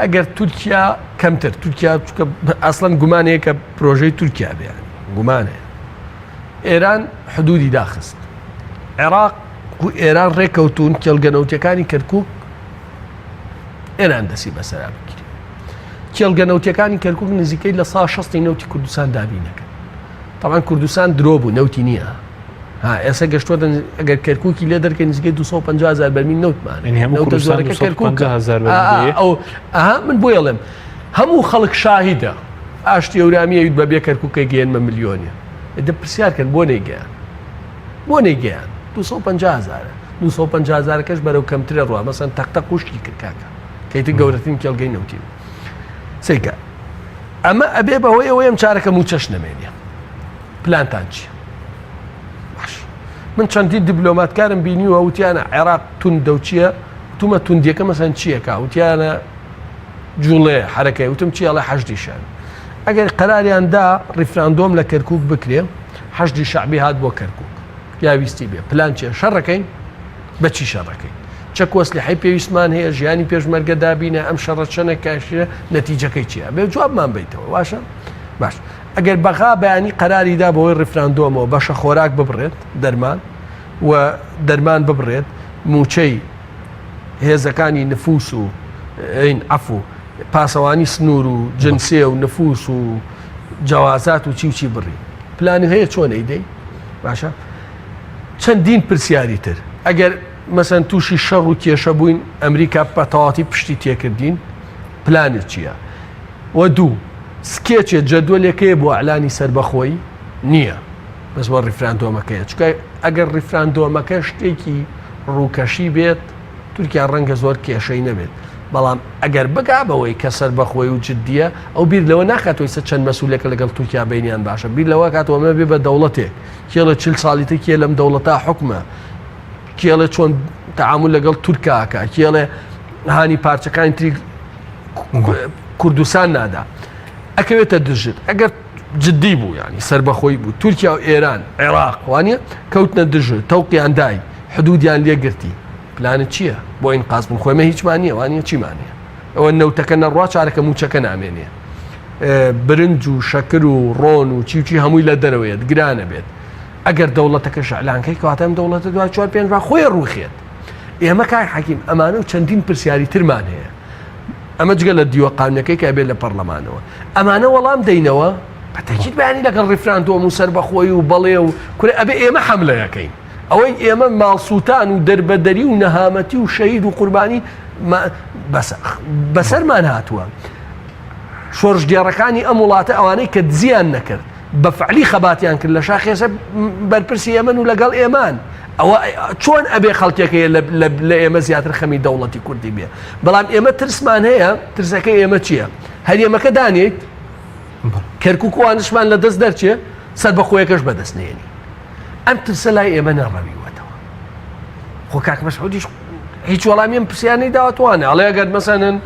ئەگەر تورکیا کەمتر تورکیا ئەسڵەن گومانەیە کە پرۆژەی تورکیا بێن گومانەیە ئێران حدودی داخست عێراق و ئێران ڕێکەوتون کێڵگەنەوتیەکانی کەرکووک ئێران دەسی بەسەرا بکرێت کێڵگەنەوتیەکانی کەرکووک نزیکەی لە 16 نەوتی کوردستان دابینەکەن تاوان کوردستان درۆ بوو نەوتی نییە ئێستا گەشتۆ ئەگەر کەرکووکی لێ دەرکەی نزیکەی 250,000 بەرمیل نەوتمان من بۆ ڵێم هەموو خەڵک شاهیدە ئاشتی ئەورامیەویت بەبێ کەرکووکە گەێنمە ملیۆنیە دە پرسیارکەن بۆ نەیگەیان بۆ نەیگەیان 250,000 کەش بەرەو کەمترە ڕوە مەسەن تەختە قوشتی کرد کاکە کەیتە گەورەترین کێڵگەی نەوتی سیکە ئەمە ئەبێ بەهۆی ئەوەی ئەم چارەکە و چەش نەمێنێ پلانتان چیە باش من چەندی دیبلۆماتکارم بینیوە وتیانە عێراق توندە و چییە تومە توندیەکە مەسەن چییەکە وتیانە جوڵێ حرەکەی وتم چیاڵە حەشتی شان ئەگەر قەراریاندا ڕیفراندۆم لە کەرکووک بکرێ حەشتی شعبی هات بۆ کەرکووک یاویستی بێ پلان چیە شەڕەکەین بەچی شەڕەکەین چەک وەسلیحەی پێویستمان هەیە ژیانی پێشمەرگە دابینە ئەم شەڕە چەنە کاشە نەتیجەکەی چییە بێ جوابمان بیتەوە باشە باش ئەگەر بەغا بەیانی قەراریدا بەوەی ڕیفراندۆمەوە بەشە خۆراک ببڕێت دەرمان و دەرمان ببڕێت موچەی هێزەکانی نفوس و عەفو پاسەوانی سنوور و جنسێ و نفوس و جوازات و چی بڕی پلانی هەیە چۆن ئەیدەی باشە چەندین پرسیاری تر ئەگەر مەسەن تووشی شەڕ و کێشە بووین ئەمریکا بەتەواتی پشتی تێکردین پلانت چییە وە دوو سکێچێ جەدوەلێکەیە بۆ ئەعلانی سەربەخۆی نییە بەس بۆ ڕیفراندۆمەکەیە چکە ئەگەر ڕیفراندۆمەکە شتێکی ڕووکەشی بێت تورکیا ڕەنگە زۆر کێشەی نەبێت بەڵام ئەگەر بگا بەوەی کە سەربەخۆی و جددیە ئەو بیر لەوە ناکاتەوەی سە چەند مەسئولێکە لەگەڵ تورکیا بینیان باشە بیر لەوە کاتەوەمە بێ بە دەوڵەتێک کێڵە 40 ساڵیتە کێ لەم دەوڵەتا حکومە کێڵێ چۆن تەعامل لەگەڵ تورکاکە کێڵێ هانی پارچەکانی تری کوردستان نادا ئەکەوێتە دژت ئەگەر جددی بوو ینی سەربەخۆی بوو تورکیا و ئێران عێراق وانە کەوتنە دژت تەوقییان دای حدودیان لێگرتی پلانت چییە بۆ ئین قاس بن خۆمە هیچمانە وانە چیمانە ئەوە نەوتەکە نەڕوا چارەکە موچەکە نامێنێ برنج و شەکر و ڕۆن و چی هەمووی لە دەرەوەیەت گرانە بێت ئەگەر دەوڵەتەکە شعلانکەی کەواتەم دەوڵەتە دوای 4-5 خۆی ڕووخێت ئێمە کای حەکیم ئەمانە و چەندین پرسیاری ترمان هەیە ئەمە جگە لە دیوە قانونەکەی کە بێت لە پەرلەمانەوە ئەمانە وەڵام دەینەوە بەتەکیید بەیانی لەگەڵ ڕیفراندۆم و سەربەخۆی و بەڵێ و کورە ئەبێ ئێمە حەملەیەکەین ئەوەی ئێمە ماڵسووتان و دەربەدەری و نەهامەتی و شەهید و قوربانی بەسەرمان هاتووە شۆڕژگێڕەکانی ئەم وڵاتە ئەوانەی کە دزیان نەکرد بە فعلی خەباتیان کرد لە شاخێسە بەرپرسی ئێمن و لەگەڵ ئێمان ئەوە چۆن ئەبێ خەڵکێکەیە لە ئێمە زیاتر خەمی دەوڵەتی کوردی بێ بەڵام ئێمە ترسمان هەیە ترسەکەی ئێمە چییە هەرێمەکە دانیت کەرکووکوانشمان لە دەست دەرچێ سەربەخۆیەکەش بەدەستنێنی ئەم ترسە لای ئێمە نەڕەویوەتەوە خۆ کاک مەسعودیش هیچ وەڵامیم پرسیانەی داوەتوانە ئەڵێ ئەگەر مەسەنن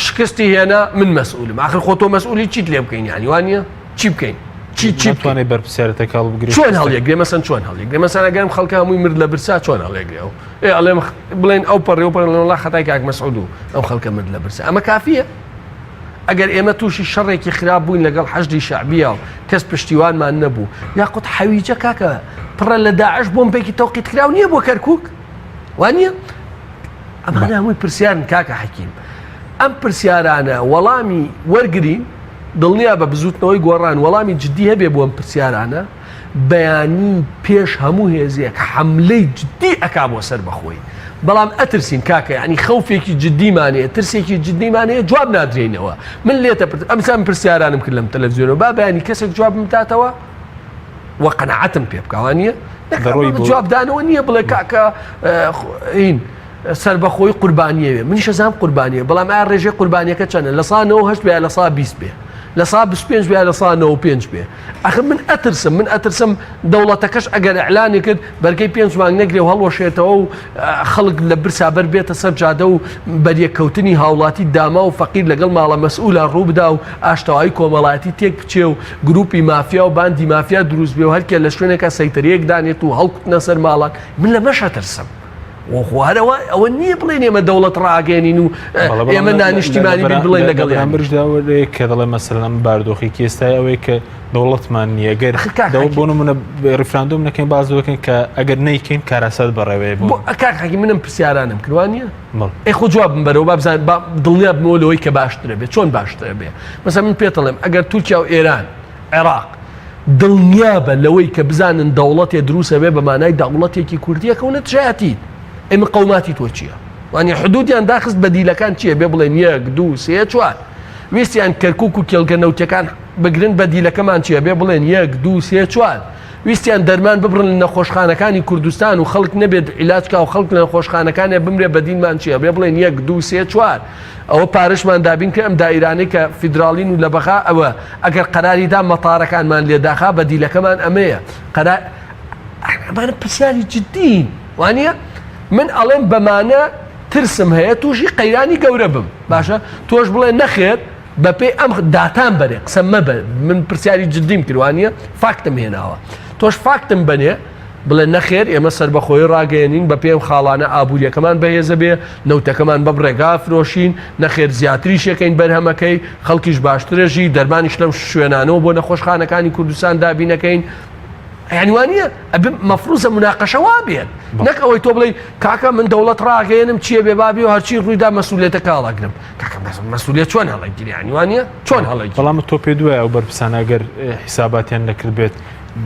شکستی هێنا من مەسئولم آخر خۆ تۆ مەسئولی چیت لێ بکەین یانی وانە چی بکەین چی توانێت بەرپرسیارەتە کاڵ بگرێت چۆن هەڵیەگرێ مەسەن چۆن هەڵیەگرێ مەسەن ئەگەرم خەڵکە هەمووی مرد لە برسا چۆن هەڵیەگرێەوە ئەڵێ بڵێن ئەو پەڕێ و پەڕێ خەتای کاک مەسعود و ئەو خەڵکە مرد لە برسا ئەمە کافیە ئەگەر ئێمە تووشی شەڕێکی خراپ بووین لەگەڵ حەشدی شعبیە و کەس پشتیوانمان نەبوو یاقوت حەویجە کاکە پڕە لە داعش بۆمبێکی تەوقیت کراو نییە بۆ کەرکووک وانە ئەمانە هەمووی پرسیارن کاکە حەکیم ئەم پرسیارانە وەڵامی وەرگین دڵنیا بە بزوتنەوەی گۆڕان وەڵامی جددی هەبێ بۆ ئەم پرسیارانە بەیانی پێش هەموو هێزیەک حملەی جددی ئەکا بۆ سەر بەخۆی بەڵام ئەترسین کاکە ینی خەوفێکی جددیمانەیە ترسێکی جددیمانەیە جواب نادرێنەوە من لێتە ئەمسان پرسیارانم کرد لەم تەلەڤیزیۆنەوە با بەیانی کەسێک جواب بداتەوە وە قەنەعەتم پێ بکەوانە جوابدانەوە نییە بڵێ کاکە این سربەخۆی قوربانیەوێ منیش ئەزانم قوربانیە بەڵام ئایا ڕێژەی قوربانیەکە چەندە لە 108 بێ لە 120 بێ لە 125 بێ لە 195 بێ ئەخ من ئەترسم دەوڵەتەکەش ئەگەر ئەعلانی کرد بەرگەی 5 مانگ نەگرێ و هەڵوەشێتەوە و خەڵک لە برسابەر بێتە سەر جادە و بەریەکەوتنی هاوڵاتی داما و فەقیر لەگەڵ ماڵە مەسئولە ڕووبدا و ئاشتەوایی کۆمەڵایەتی تێک بچێ و گروپی مافیا و باندی مافیا دروست بێ و هەرکێ لە شوێنێکە سەیتەرەیەک دانێت و هەڵکوتنە سەر ماڵان من لە مەشە ترسم وخوارەوە ئەوە نییە بڵێن ئێمە دەوڵەت ڕاگەێنین و ئێمە دانیشتیمانی بڵێن لەگەڵ برژداوەێ کە دەڵێ مەسەلەن باردۆخی کێستای ئەوەی کە دەوڵەتمان نییە گەر بۆ منە ڕفراندۆم نەکەین باز دەکەن کە ئەگەر نەیکەین کاراسەد بەڕێوێ بۆ کاکەکی منم پرسیارانم کردوانە ئەی جوابم بەرەوە بابزان دڵنیا بمەوە لەوەی کە باشترە بێت چۆن باشترە بێ مەسەڵەن من پێتەڵێم ئەگەر تورکیا و ئێران عێراق دڵنیا بە لەوەی کە بزانن دەوڵەتێ دروستە بێ بە مانای دەوڵەتێکی کوردیەکەونە تشایەتی ئێمە قەوماتی تۆ چییە؟ وانی حدودیان داخست بە دیلەکان چییە؟ بێ بڵێن 1 2 3 4 ویستیان کەرکووک و کێڵگە نەوتەکان بگرن بە دیلەکەمان چییە؟ بێ بڵێن 1 2 3 4 ویستیان دەرمان ببڕن لە نەخۆشخانەکانی کوردستان و خەڵک نەبێت عیلاجکا و خەڵک لە نەخۆشخانەکانێ بمرێ بە دینمان چییە؟ بێ بڵێن 1 2 3 4 ئەوە پارشمان دابین کە ئەم دائیرانەی کە فیدراڵین و لە بەخا ئەوە ئەگەر قەراریدا مەتارەکانمان لێداخا بە دیلەکەمان ئەمەیە قەرارمانە پرسیاری جددین وانە من ئەڵێم بەمانە ترسم هەیە تووشی قەیرانی گەورە بم باشە تۆش بڵێ نەخێت بەپێی ئەم داتان بەرێ قسەم مەبە من پرسیاری جددیم کردوانە فاکتم هێناوە تۆش فاکتم بنێ بڵێ نەخێر ئێمە سربەخۆی ڕاگەێنین بە پێم خاڵانە ئابوووریەکەمان بەهێزە بێ نەوتەکەمان بە ڕێگا فرۆشین نەخێر زیاتریشەکەین بەرهەمەکەی خەڵکیش باشترەژی دەرمانیش لەم شوێنانەوە بۆ نەخۆشخانەکانی کوردستان دابینەکەین عنوانیە مەفروزە مناقەشەوا بێت نەک ئەوەی تۆ بڵێ کاکە من دەوڵەت ڕاگەێنم چییە بێ بابی و هەرچی ڕوویدا مەسئولێتە کاڵاگرم کاکە مەسئولێت چۆن هەڵەگیری عنوانیە چۆن هەڵەگیری بەڵام تۆ پێ دوایە ئەو بەرپرسانە ئەگەر حیساباتیان نەکرد بێت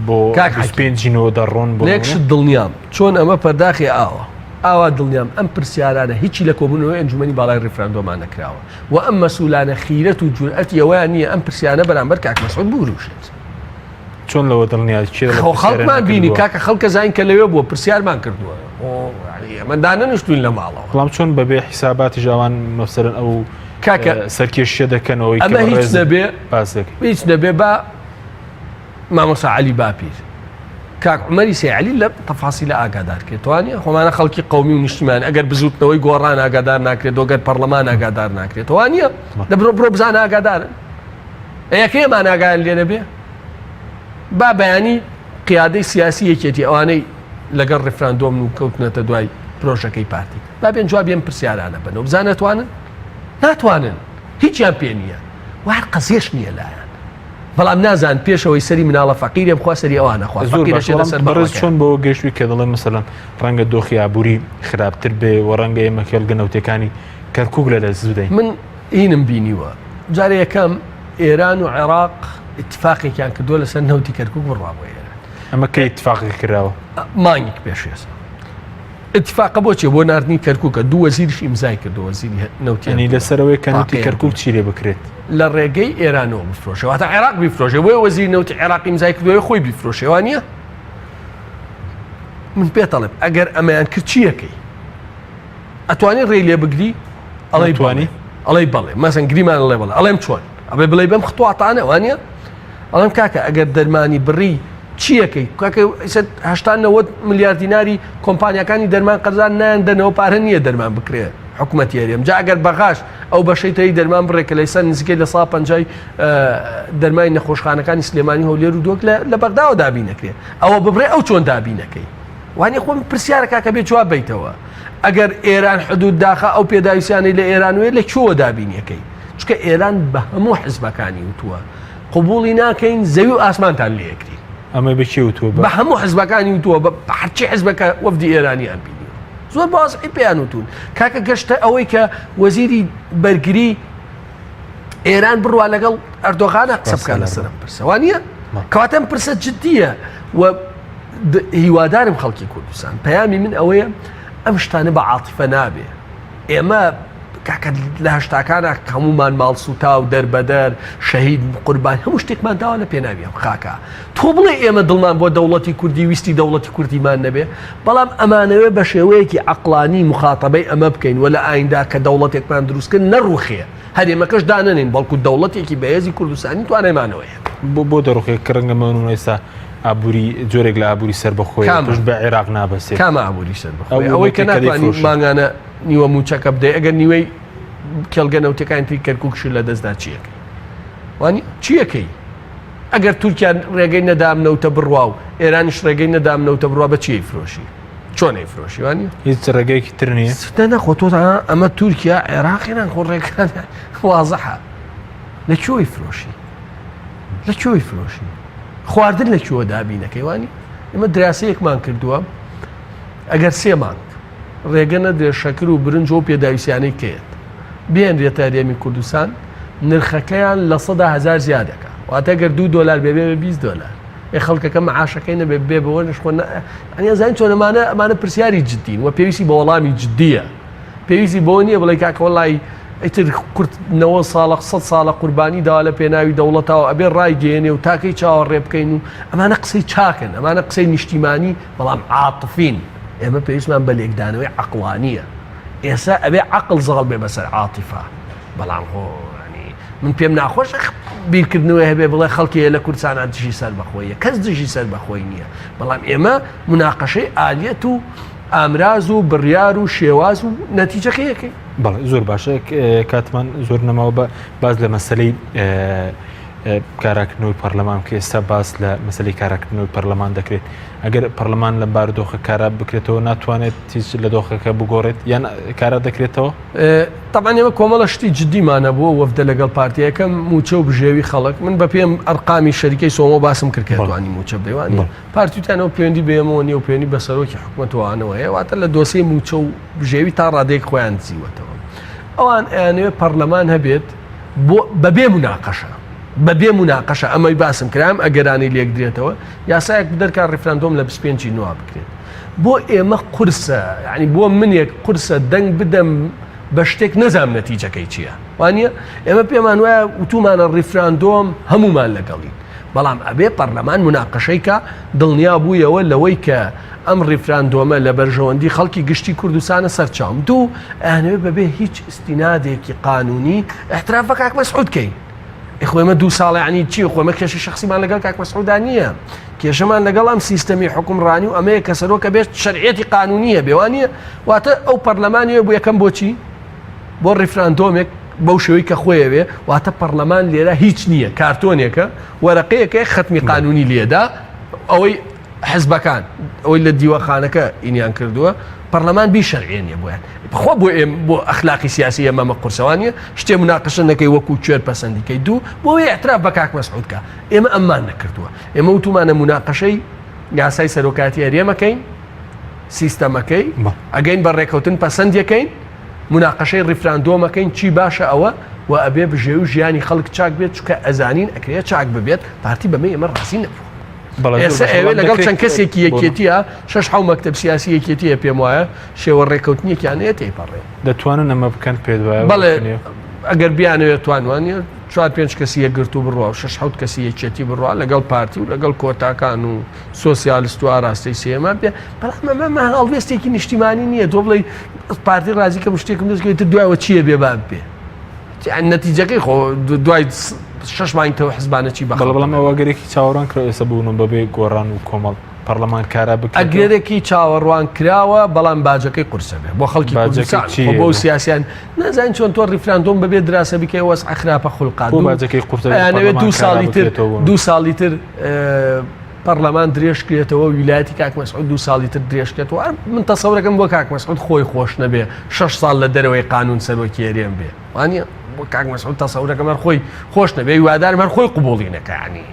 بۆ 25ەوە دەڕۆن بۆ لێکشت دڵنیام چۆن ئەمە پەرداخی ئاوا دڵنیام ئەم پرسیارانە هیچی لە کۆبوونەوەی ئەنجومەنی باڵای ڕیفراندۆمان نەکراوە و ئەم مەسئولانە خیرەت و جورئەتی ئەوەیان نییە ئەم پرسیانە بەرامبەر کاک مەسعود بوروشێت چۆن لەوە دڵنیا خەڵکمان بینی کاکە خەڵکە زین کە لەوێ بووە پرسیارمان کردووە ئەمەدا نەنیشتوین لە ماڵەوە بەڵام چۆن بەبێ حیساباتی ژاوان مەفسەرن ئەو کاکە سەرکێشیە دەکەنەوەی ئەمە هیچ نەبێ هیچ نەبێ بە مامۆستا عەلی باپیر کاک عومەری سێعەلی لە تەفاسیلە ئاگادار کرد توانێ خۆمانە خەڵکی قەومی و نیشتیمان ئەگەر بزوتنەوەی گۆڕان ئاگادار ناکرێت دۆگەر پەرلەمان ئاگادار ناکرێت توانە دەبرۆ بزان ئاگادارن یەکەیەمان ئاگایان لێ نەبێ با بەیانی قیادەی سیاسی یەکێتی ئەوانەی لەگەڵ ڕێفراندۆم و کەوتنەتە دوای پرۆژەکەی پارتی با بێن جواب ئەم پرسیارانە بنەوە بزانەتوانن ناتوانن هیچیان پێ نییە وار قەزێش نییە لایەن بەڵام نازان پێشەوەی سەری مناڵە فەقیرێ بخوا سەری ئەوانە خوا بەڕێز چۆن بۆ گەشتوی کە دەڵێ مەسەلەن ڕەنگە دۆخی ئابووری خراپتر بێ و ڕەنگە ئێمە کێڵگە نەوتەکانی کەرکووک لە دەستدەین من هینم بینیوە جارە یەکەم ئێران و عێراق اتفاقێکیان کردووە لەسەر نەوتی کەرکووک بڕابوو ئێران ئەمە کەی اتفاقی کراوە مانگێک پێشێسە اتفاقە بۆچێ بۆ ناردنی کەرکووکە دوو وەزیریش ئیمزای کردو وەزیری نەوتیانی لەسەرەوەی کە نەوتی کەرکووک چیرێ بکرێت لە ڕێگەی ئێرانەوە بفرۆشەوە تا عێراق بیفرۆشێ بۆیە وەزیری نەوتی عێراقی ئیمزای کردووە خۆی بیفرۆشێوە نییە من پێتەڵێم ئەگەر ئەمەیان کرد چیەکەی ئەتوانێت ڕێ لێ بگری ئەڵێ توانی ئەڵێ بەڵێ مەسەن گریمان ئەڵێ بەڵێ ئەڵێم چۆن ئەبێ بڵێ بەم خطواتانە وانە ئەڵێم کاکە ئەگەر دەرمانی بڕی چیەکەی کاکە 80 ملیارد دیناری کۆمپانیەکانی دەرمان قەرزان نایەندەنەوە پارە نییە دەرمان بکرێ حکوومەتی هەرێم جا ئەگەر بەغاش ئەو بەشەی دەرمان بڕێ کە لەیسەر نزیکەی لە 150 دەرمانی نەخۆشخانەکانی سلێمانی هەولێر و دۆک لە بەغداوە دابینەکرێ ئەوە ببڕێ ئەو چۆن دابینەکەی وانێ خۆم پرسیارە کاکە بێ جواب بیتەوە ئەگەر ئێران حدود داخە ئەو پێداویستیانەی لە ئێرانوێ لە کوێوە دابینیەکەی چکە ئێران بە هەموو حزبەکانی وتووە قبوڵی ناکەین زەوی و ئاسمانتان لێکری ئەمە بەچی وتووە بە هەموو حزبەکانی وتووە بە هەرچی حزبەکە وەفدی ئێرانیان بینی زۆر بازی پێیان وتون کاکە گەشتە ئەوەی کە وەزیری بەرگری ئێران بڕوا لەگەڵ ئەردۆغانە قسە بکات لەسەر پرسەوانە کەواتە پرسە جددیە و هیوادارم خەڵکی کوردستان پەیامی من ئەوەیە ئەم شتانە بە عاتیفە نابێ ئێمە لە هەشتاکانە هەمومان ماڵسووتا و دەربەدەر شەهید قوربان هەموو شتێکمان داوا لە پێناویە خاکە تۆ بڵێ ئێمە دڵمان بۆ دەوڵەتی کوردی ویستی دەوڵەتی کوردیمان نەبێ بەڵام ئەمانەوێ بە شێوەیەکی عەقلانی مخاتەبەی ئەمە بکەین وە لە ئایندا کە دەوڵەتێکمان دروستکرد نەڕوخێ هەرێمەکەش دانەنین بەڵکو دەوڵەتێکی بەهێزی کوردستانی توانایمانەوەیە بۆ دەڕوخێ کڕەنگە مەون ئێستا ئابووری جۆرێک لە ئابووری سەر بەخۆی توش بە عێراق نابەسێ کامە ئابووری سەر بەخۆی ئەوەی کە ناتوانین مانگانە نیوە موچەکە بدەی ئەگەر نیوەی کێڵگە نەوتەکانی تری کەرکووکش لە دەستدا چیەکەی وانی چیەکەی ئەگەر تورکیا ڕێگەی نەدامنەوتە بڕوا و ئێرانیش ڕێگەی نەدامنەوتە بڕوا بە چی فرۆشی چۆنەی فرۆشی وانی هیچ ڕێگەیەکی تر نییە نەخۆ تۆ ئەمە تورکیا عێراقیان خۆ ڕێکان وازەحە لە کوێی فرۆشی لە کوێی فرۆشی خواردن لە کوێوە دابینەکەی وانی ئێمە دراسەیەکمان کردووە ئەگەر 3 مانگ ڕێگە نەدرێ شەکر و برنج و پێداویستیانەی کێت بێنرێتە هەرێمی کوردستان نرخەکەیان لە 100,000 زیادەکە واتە گەر $2 بێ $20 خەڵکەکە مەعاشەکەی نەبێ بێ بەوە نشخۆ ئەنیزان چۆن ئەمانە پرسیاری جددین و پێویستی بە وەڵامی جددیە پێویستی بۆ نییە بڵێ کاکە وەڵی ئیتر کورد 90 ساڵە 100 ساڵە قوربانی داوا لە پێناوی دەوڵەتەوە ئەبێ ڕایگەێنێ و تاکەی چاوەڕێ بکەین و ئەمانە قسەی چاکن ئەمانە قسەی نیشتیمانی بەڵام عاتفین ئێمە پێویستمان بە لێکدانەوەی عەقڵانیە ئێستا ئەبێ عەقڵ زەڵ بێ بەسەر عاتیفە بەڵام من پێم ناخۆشە بیرکردنەوەی هەبێ بڵێ خەڵکی لە کوردستانە دژی سەر بەخۆیە کەس دژی سەر بەخۆی نییە بەڵام ئێمە مناقەشەی ئالیەت و ئامراز و بڕیار و شێواز و نەتیجەکەیەکەی بەڵێ زۆر باشە کاتمان زۆر نەماوە بە باز لە مەسلەی کاراکردنەوەی پەرلەمان کە ئێستا باس لە مەسلەی کاراکردنەوەی پەرلەمان دەکرێت ئەگەر پەرلەمان لە بارودۆخە کارا بکرێتەوە ناتوانێت هیچ لە دۆخەکە بگۆڕێت یان کارا دەکرێتەوە طبعاً ئێمە کۆمەڵە شتی جددیمانە بووە وەفدە لەگەڵ پارتیەکەم موچە و بژێوی خەڵک من بە پێم ئەرقامی شەریکەی سۆمە باسم کردکردوانی موچە بدەوانی پارتیوتانەوە پەیوەندی بێمەوە نیە و پەیوەندی بە سەرۆکی حکوومەتوانەوەیە واتە لە دۆسەی موچە و بژێوی تا ڕادەیەک خۆیان زیوەتەوە ئەوان ئەیانەوێ پەرلەمان هەبێت بەبێ مناقەشە بەبێ مناقەشە ئەمەی باسم کرام ئەگەرانی لێک درێتەوە یاسایەک بدەرکات ڕێفراندۆم لە 25 نووا بکرێت بۆ ئێمە قورسە یعنی بۆ منێک قورسە دەنگ بدەم بە شتێک نەزانم نەتیجەکەی چییە وانە ئێمە پێمان وایە وتومانە ڕێفراندۆم هەمومان لەگەڵین بەڵام ئەبێ پەرلەمان مناقەشەیکە دڵنیا بوویەوە لەوەی کە ئەم ڕێفراندۆمە لە بەرژەوەندی خەڵکی گشتی کوردستانە سەرچاوم دوو ئەنوێ بەبێ هیچ استینادێکی قانونی احتراف بە کاک مەسعود کەین خۆمە 2 ساڵ عنی چی خۆمە کێشی شخصیمان لەگەڵ کاک مەسعودا نییە کێشەمان لەگەڵ ئەم سیستەمی حکومڕانی و ئەمەیە کە سەرۆکە بێت شەرعیەتی قانونیە بێوانە واتە ئەو پەرلەمانیە بۆ یەکەم بۆچی بۆ ڕێفراندۆمێک بەو شێوەی کە خۆیەوێ واتە پەرلەمان لێرە هیچ نییە کارتۆنێکە وەرەقەیەکە ختمی قانونی لێدا ئەوەی حزبەکان ئەوەی لە دیوەخانەکە ئینیان کردووە پەرلەمان بی شەرعێنیە بۆیان بخوا بۆ ئێم بۆ ئەخلاقی سیاسی ئەمەمە قورسەوانیە شتێ مناقەشە نەکەی وەکو کوێر پەسەندیکەی دوو بۆی اعتراف بە کاک مەسعودکە ئێمە ئەممان نەکردووە ئێمە وتومانە مناقەشەی یاسای سەرۆکاتی هەرێمەکەین سیستەمەکەی ئەگەین بە ڕێکەوتن پەسەندیەکەین مناقەشەی ڕێفراندۆمەکەین چی باشە ئەوە و ئەبێ بژێ و ژیانی خەڵک چاک بێت چکە ئەزانین ئەکرێت چاک ببێت پارتی بەمە ئێمە ڕاستی نەبوو ئێستا ئێوە لەگەڵ چەند کەسێکی یەکێتیە 6 مەکتەب سیاسی یەکێتیە پێم وایە شێوە ڕێکەوتنیەکیانەیە تێپەڕێ دەتوانن ئەمە بکەن پێت وایە بەڵێ ئەگەر بیانەوێت توانوانە 4-5 کەسی یەکگرت و بڕوا و 6 کەسی یەکێتی بڕوا لەگەڵ پارتی و لەگەڵ کۆتاکان و سۆسیالیست و ئاراستەی سێمە بێ بەڵام ئەمە هەڵوێستێکی نیشتیمانی نییە تۆ بڵێ پارتی ڕازی کە شتێکم دەستکەوێت دوایەوە چییە بێبان بێ نەتیجەکەی خۆ دوای 6 مانگتەوە حزبانە چی بەڵام ئەوەگەرێکی چاوەڕوان کرا ئێستا بوون بەبێ گۆڕان و کۆمەڵ پەرلەمان کارا بکرێت ئەگەرێکی چاوەڕوان کراوە بەڵام باجەکەی قورسە بێ بۆ خەڵکی کوردستان بۆ سیاسیان نازانین چۆن تۆ ڕێفراندۆم بەبێ دراسە بکەی وەسع خراپە خوڵقات باجەکەی قورسە ئەنەوێت 2 ساڵی تر پەرلەمان درێژکرێتەوە ویلایەتی کاک مەسعود 2 ساڵی تر درێژکێتەوە من تەسەورەکەم بۆ کاک مەسعود خۆی خۆش نەبێ 6 ساڵ لە دەرەوەی قانون سەرۆکی هەرێم بێ وانە بۆ کاک مەسعود تەسەورەکەم هەر خۆی خۆش نەبێ هیوادارم هەر خۆی قبوڵی نەکە یعنی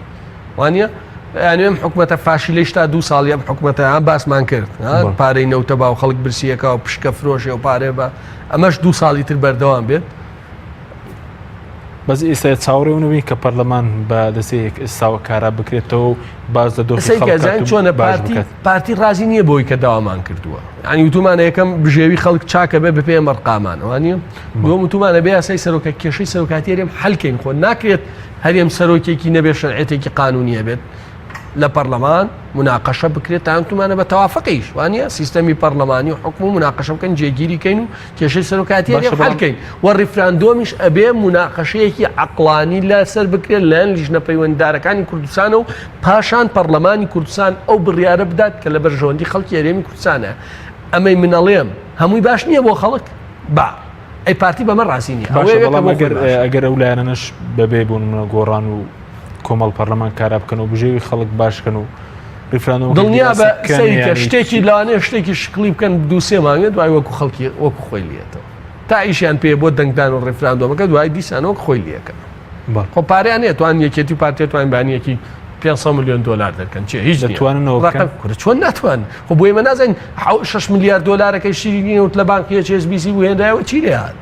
وانە ئەنوێم حکومەتە فاشیلەی تا 2 ساڵی ئەم حکومەتە باسمان کرد پارەی نەوتە با و خەڵک برسیەکە و پشکە فرۆشی و پارێ بە ئەمەش 2 ساڵی تر بەردەوام بێت بەس ئێستا چاوەڕێونەوەی کە پەرلەمان بە دەسەیەک ئێستاوە کارا بکرێتەوە باز لە دۆخی خەڵک چۆنە پارتی ڕازی نییە بۆی کە داوامان کردووە ینی وتومانە یەکەم بژێوی خەڵک چاکە بێ بپێ مەرقامانەوە نیە دووەم وتومانە بێ یاسای سەرۆکە کێشەی سەرۆکاتی هەرێم حەلکەین خۆ ناکرێت هەرێم سەرۆکێکی نەبێ شەرعێتێکی قانونیە بێت لە پەرلەمان مناقەشە بکرێت تا تومانە بە تەوافقیش وانە سیستەمی پەرلەمانی و حکم و مناقەشە بکەن جێگیریکەین و کێشەی سەرۆکاتی حەلکەین و ڕیفراندۆمیش ئەبێ مناقەشەیەکی عەقڵانی لەسەر بکرێت لەن لیژنە پەیوەنددارەکانی کوردستانە و پاشان پەرلەمانی کوردستان ئەو بڕیارە بدات کە لە بەرژەوەندی خەڵکی هەرێمی کوردستانە ئەمەی منەڵێم هەمووی باش نییە بۆ خەڵک با ئەی پارتی بەمە ڕاستی نیە ئەگەر ئەو لایەنەش بەبێ بوون منە گۆڕان و کۆمەڵ پەرلەمان کارا بکەن و بژێوی خەڵک باشکەن و دڵنیا بە سەریکە شتێکی لاانێ شتێکی شکلی بکەن دو سێ مانگێت دوای وەکو خەڵکی وەکو خۆی لێتەوە تا ئیشیان پێ بۆ دەنگدان و ڕێفراندۆمەکە دوای دیسانەوە خۆی لێکەن خۆ پاریان نێت توان یەکێتی پارتێت توان بانیەکی 500 میلیۆن دلار دەکەن چێ هیچ دەتوانن چۆن ناتوان خۆ بۆی مە نازانین 6 میلیارد دلارەکەی شیرینی وت لە بانکی HSBC و هێندایەوە چی لێهات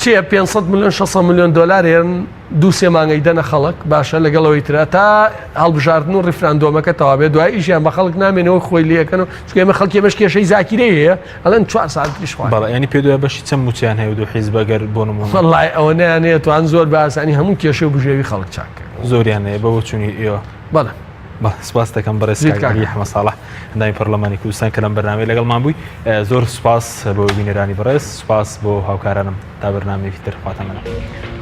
چێ 500 میلیۆن 600 میلیۆن دلار هێن دو سێ مانگەی دەنە خەڵک باشە لەگەڵەوەی ترە تا هەڵبژاردن و ڕیفراندۆمەکە تەواوێت دوای ئیشیان بە خەڵک نامێنەوە خۆی لێەکەن و چکێمە خەڵکی مەش کێشەی زاکیرە هەیە ئەڵەن 4 ساعتیش خوارد بەڵێ ینی پێ دوای بەشی چەند موچیان هەیە و دوو حیزب ئەگەر بۆ نمونە وەڵای ئەوە نەیانەیە توان زۆر بە ئاسانی هەموو کێشە و بژێوی خەڵک چاکە زۆریان هەیە بەوە چوونی ئێوە بەڵێ سپاس دەکەم بەڕێزی حەمە ساڵح هەنداوی پەرلەمانی کوردستان کە لەم بەرنامەی لەگەڵمان بووی زۆر سپاس بۆ بینەرانی بەڕێز سپاس بۆ هاوکارانم تا بەرنامەیەکی تر خواتەمەنە